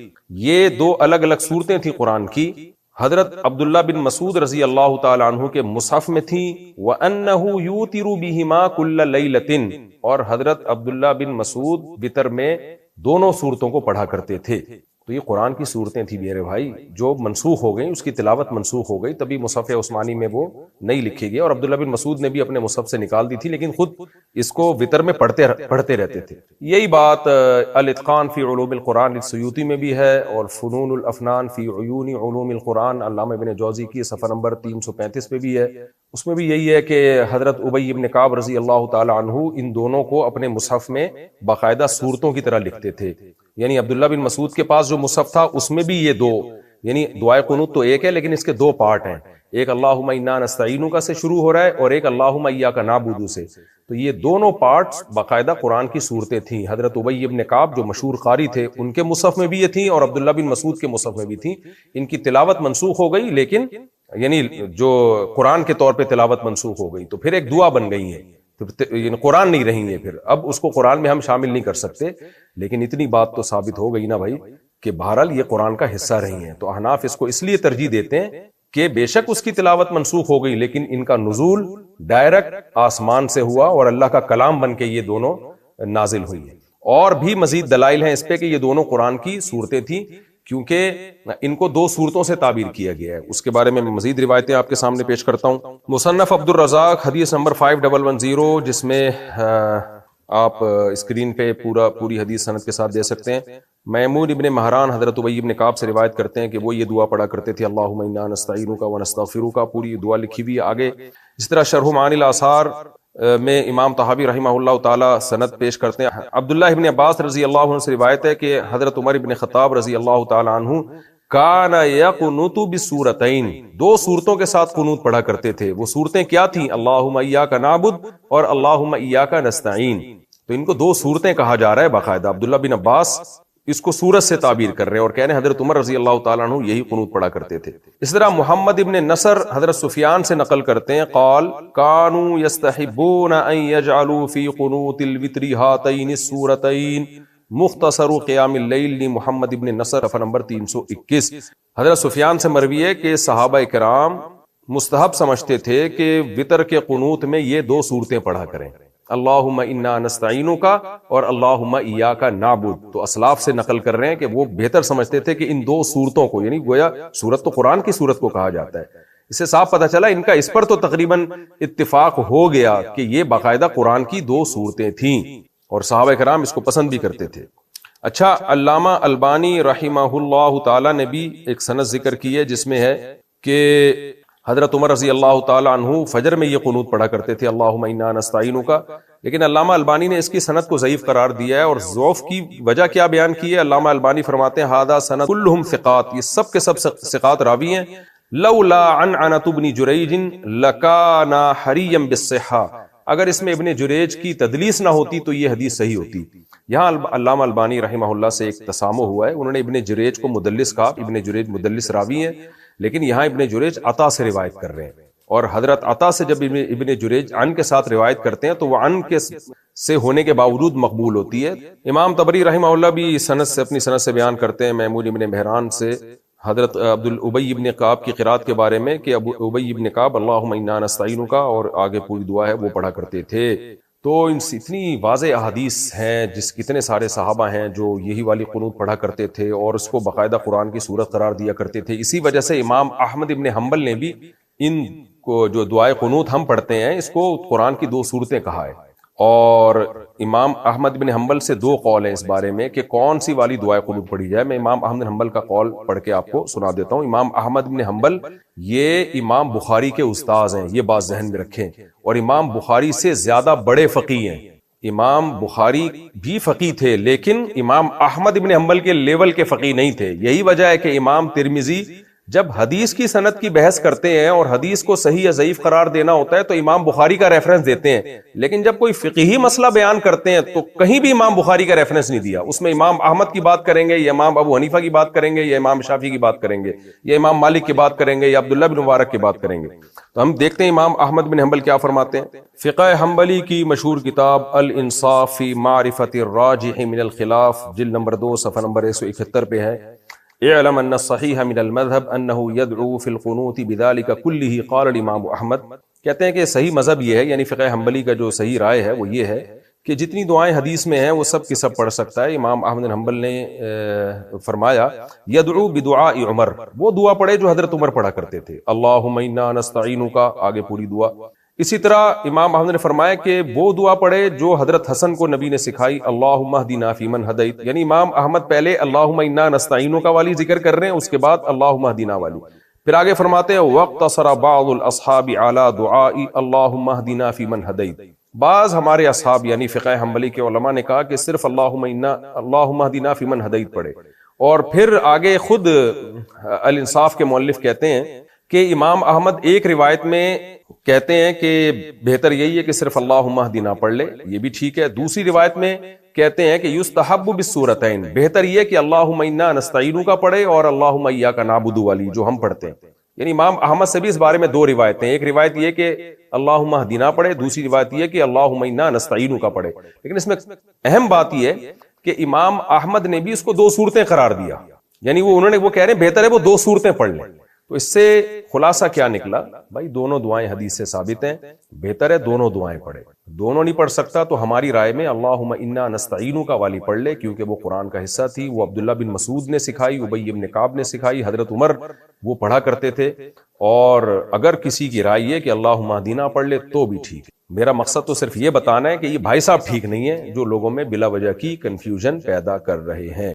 یہ دو الگ الگ صورتیں تھیں قرآن کی. حضرت عبداللہ بن مسعود رضی اللہ تعالی عنہ کے مصحف میں تھیں. وَأَنَّهُ يُوتِرُ بِهِمَا كُلَّ لَيْلَةٍ، اور حضرت عبداللہ بن مسعود وتر میں دونوں صورتوں کو پڑھا کرتے تھے. تو یہ قرآن کی صورتیں تھیں میرے بھائی جو منسوخ ہو گئیں, اس کی تلاوت منسوخ ہو گئی, تبھی مصحف عثمانی میں وہ نہیں لکھی گئی. اور عبداللہ بن مسعود نے بھی اپنے مصحف سے نکال دی تھی, لیکن خود اس کو وتر میں پڑھتے رہتے تھے. یہی بات الاتقان فی علوم القرآن السیوطی میں بھی ہے, اور فنون الافنان فی عیون علوم القرآن علامہ ابن جوزی کی صفحہ نمبر 335 پہ بھی ہے. اس میں بھی یہی ہے کہ حضرت ابی ابن کعب رضی اللہ تعالی عنہ ان دونوں کو اپنے مصحف میں باقاعدہ صورتوں کی طرح لکھتے تھے. یعنی عبداللہ بن مسعود کے پاس جو مصحف تھا اس میں بھی یہ دو, یعنی دعائے قنوت تو ایک ہے لیکن اس کے دو پارٹ ہیں, ایک اللہم انا نستعینک سے شروع ہو رہا ہے اور ایک اللہم ایاک نعبد سے. تو یہ دونوں پارٹس باقاعدہ قرآن کی صورتیں تھیں. حضرت ابی ابن کعب جو مشہور قاری تھے ان کے مصحف میں بھی یہ تھیں, اور عبداللہ بن مسعود کے مصحف میں بھی تھیں. ان کی تلاوت منسوخ ہو گئی, لیکن یعنی جو قرآن کے طور پہ تلاوت منسوخ ہو گئی تو پھر ایک دعا بن گئی ہے, یعنی قرآن نہیں رہی ہے. پھر اب اس کو قرآن میں ہم شامل نہیں کر سکتے, لیکن اتنی بات تو ثابت ہو گئی نا بھائی کہ بہرحال یہ قرآن کا حصہ رہی ہیں. تو احناف اس کو اس لیے ترجیح دیتے ہیں کہ بے شک اس کی تلاوت منسوخ ہو گئی, لیکن ان کا نزول ڈائریکٹ آسمان سے ہوا اور اللہ کا کلام بن کے یہ دونوں نازل ہوئی ہیں. اور بھی مزید دلائل ہیں اس پہ کہ یہ دونوں قرآن کی صورتیں تھیں, کیونکہ ان کو دو صورتوں سے تعبیر کیا گیا ہے. اس کے بارے میں مزید روایتیں آپ کے سامنے پیش کرتا ہوں. مصنف عبد الرزاق حدیث نمبر 5110, جس میں آپ اسکرین پہ پوری حدیث سند کے ساتھ دے سکتے ہیں. میمون ابن مہران حضرت ابی ابن کعب سے روایت کرتے ہیں کہ وہ یہ دعا پڑھا کرتے تھے, اللہم انا نستعینک ونستغفرک. پوری دعا لکھی ہوئی آگے. اس طرح شرح معانی الاثار میں امام طحاوی رحمہ اللہ تعالی سند پیش کرتے ہیں. عبداللہ ابن عباس رضی اللہ عنہ سے روایت ہے کہ حضرت عمر ابن خطاب رضی اللہ تعالی عنہ کان یقنت بسورتین, دو صورتوں کے ساتھ قنوت پڑھا کرتے تھے. وہ صورتیں کیا تھیں؟ اللہم ایاک نعبد اور اللہم ایاک نستعین. تو ان کو دو صورتیں کہا جا رہا ہے باقاعدہ. عبداللہ بن عباس اس کو سورت سے تعبیر کر رہے ہیں اور کہہ رہے ہیں حضرت عمر رضی اللہ تعالیٰ عنہ یہی قنوت پڑھا کرتے تھے. اس طرح محمد ابن نصر حضرت سفیان سے نقل کرتے ہیں, قال کانوا یستحبون ان یجعلوا فی قنوت الوتر ہاتین السورتین مختصر قیام اللیل. محمد ابن نصر صفحہ نمبر 321. حضرت سفیان سے مروی ہے کہ صحابہ کرام مستحب سمجھتے تھے کہ وتر کے قنوت میں یہ دو صورتیں پڑھا کریں, اللہم انا نستعینک اور اللہم ایاک نعبد. تو اسلاف سے نقل کر رہے ہیں کہ وہ بہتر سمجھتے تھے کہ ان دو صورتوں کو, یعنی گویا صورت تو قرآن کی صورت کو کہا جاتا ہے, اس سے صاف پتہ چلا ان کا اس پر تو تقریباً اتفاق ہو گیا کہ یہ باقاعدہ قرآن کی دو صورتیں تھیں, اور صحابہ کرام اس کو پسند بھی کرتے تھے. اچھا, علامہ البانی رحمہ اللہ تعالی نے بھی ایک سند ذکر کی ہے جس میں ہے کہ حضرت عمر رضی اللہ تعالی عنہ فجر میں یہ قنوت پڑھا کرتے تھے, اللہم انا نستعینک. لیکن علامہ البانی نے اس کی سند کو ضعیف قرار دیا ہے, اور ضعف کی وجہ کیا بیان کی ہے؟ علامہ البانی فرماتے ہیں ھذا سند کلھم ثقات, یہ سب کے سب ثقات راوی ہیں. لولا عنعنۃ ابن جریج لکان حریا بالصحہ, اگر اس میں ابن جریج کی تدلیس نہ ہوتی تو یہ حدیث صحیح ہوتی. یہاں علامہ البانی رحمہ اللہ سے ایک تسامح ہوا ہے, انہوں نے ابن جریج کو مدلس کہا. ابن جریج مدلس راوی ہیں, لیکن یہاں ابن جریج عطا سے روایت کر رہے ہیں, اور حضرت عطا سے جب ابن جریج عن کے ساتھ روایت کرتے ہیں تو وہ عن کے سے ہونے کے باوجود مقبول ہوتی ہے. امام طبری رحمہ اللہ بھی سند سے اپنی سند سے بیان کرتے ہیں میمون ابن مہران سے حضرت ابی ابن کعب کی قرات کے بارے میں کہ ابی ابن کعب اللہم انا نستعینک اور آگے پوری دعا ہے وہ پڑھا کرتے تھے. تو ان سے اتنی واضح احادیث ہیں, جس کتنے سارے صحابہ ہیں جو یہی والی قنوت پڑھا کرتے تھے اور اس کو باقاعدہ قرآن کی صورت قرار دیا کرتے تھے. اسی وجہ سے امام احمد ابن حنبل نے بھی ان کو جو دعائے قنوت ہم پڑھتے ہیں اس کو قرآن کی دو صورتیں کہا ہے. اور امام احمد بن حنبل سے دو قول ہیں اس بارے میں کہ کون سی والی دعائے قنوت پڑھی جائے. میں امام احمد بن حنبل کا قول پڑھ کے آپ کو سنا دیتا ہوں. امام احمد بن حنبل یہ امام بخاری کے استاذ ہیں, یہ بات ذہن میں رکھیں, اور امام بخاری سے زیادہ بڑے فقیہ ہیں. امام بخاری بھی فقیہ تھے لیکن امام احمد بن حنبل کے لیول کے فقیہ نہیں تھے. یہی وجہ ہے کہ امام ترمذی جب حدیث کی سند کی بحث کرتے ہیں اور حدیث کو صحیح یا ضعیف قرار دینا ہوتا ہے تو امام بخاری کا ریفرنس دیتے ہیں, لیکن جب کوئی فقہی مسئلہ بیان کرتے ہیں تو کہیں بھی امام بخاری کا ریفرنس نہیں دیا. اس میں امام احمد کی بات کریں گے یا امام ابو حنیفہ کی بات کریں گے یا امام شافعی کی بات کریں گے یا امام مالک کی بات کریں گے یا عبداللہ بن مبارک کی بات کریں گے. تو ہم دیکھتے ہیں امام احمد بن حنبل کیا فرماتے ہیں. فقہ حنبلی کی مشہور کتاب الانصاف فی معرفت الراجح من الخلاف جلد نمبر 2 صفحہ نمبر 171 پہ ہے. اعلم ان الصحیح من المذهب انه يدعو في القنوت بذلك كله قال الامام احمد. کہتے ہیں کہ صحیح مذہب یہ ہے, یعنی فقہ حنبلی کا جو صحیح رائے ہے وہ یہ ہے کہ جتنی دعائیں حدیث میں ہیں وہ سب کی سب پڑھ سکتا ہے. امام احمد بن حنبل نے فرمایا یدعو بدعاء عمر، وہ دعا پڑھے جو حضرت عمر پڑھا کرتے تھے، اللہم انا نستعینک، آگے پوری دعا. اسی طرح امام احمد نے فرمایا کہ وہ دعا پڑھے جو حضرت حسن کو نبی نے سکھائی، اللہم اہدنا فیمن ہدیت. یعنی امام احمد پہلے اللہم انا نستعینک والی ذکر کر رہے ہیں، اس کے بعد اللہم اہدنا والی. پھر آگے فرماتے ہیں واقتصر بعض الاصحاب علی دعاء اللہم اہدنا فیمن ہدیت. بعض ہمارے اصحاب یعنی فقہ حنبلی کے علماء نے کہا کہ صرف اللہم اہدنا فیمن ہدیت پڑھے. اور پھر آگے خود الانصاف کے مؤلف کہتے ہیں کہ امام احمد ایک روایت میں کہتے ہیں کہ بہتر یہی ہے کہ صرف اللہم اہدنا پڑھ لے، یہ بھی ٹھیک ہے. دوسری روایت میں کہتے ہیں کہ یستحب بالسورتین، بہتر یہ کہ اللہم انا نستعینک کا پڑھے اور اللہم ایاک نعبد والی جو ہم پڑھتے ہیں. یعنی امام احمد سے بھی اس بارے میں دو روایتیں، ایک روایت یہ کہ اللہم اہدنا پڑھے، دوسری روایت یہ کہ اللہم انا نستعینک کا پڑھے. لیکن اس میں اہم بات یہ ہے کہ امام احمد نے بھی اس کو دو صورتیں قرار دیا، یعنی وہ کہہ رہے ہیں بہتر ہے وہ دو صورتیں پڑھ لیں. تو اس سے خلاصہ کیا نکلا بھائی، دونوں دعائیں حدیث سے ثابت ہیں، بہتر ہے دونوں دعائیں پڑھے. دونوں نہیں پڑھ سکتا تو ہماری رائے میں اللہم انا نستعینک والی پڑھ لے، کیونکہ وہ قرآن کا حصہ تھی، وہ عبداللہ بن مسعود نے سکھائی، ابی بن کعب نے سکھائی، حضرت عمر وہ پڑھا کرتے تھے. اور اگر کسی کی رائے یہ کہ اللہم اہدنا پڑھ لے تو بھی ٹھیک ہے. میرا مقصد تو صرف یہ بتانا ہے کہ یہ بھائی صاحب ٹھیک نہیں ہے جو لوگوں میں بلا وجہ کی کنفیوژن پیدا کر رہے ہیں.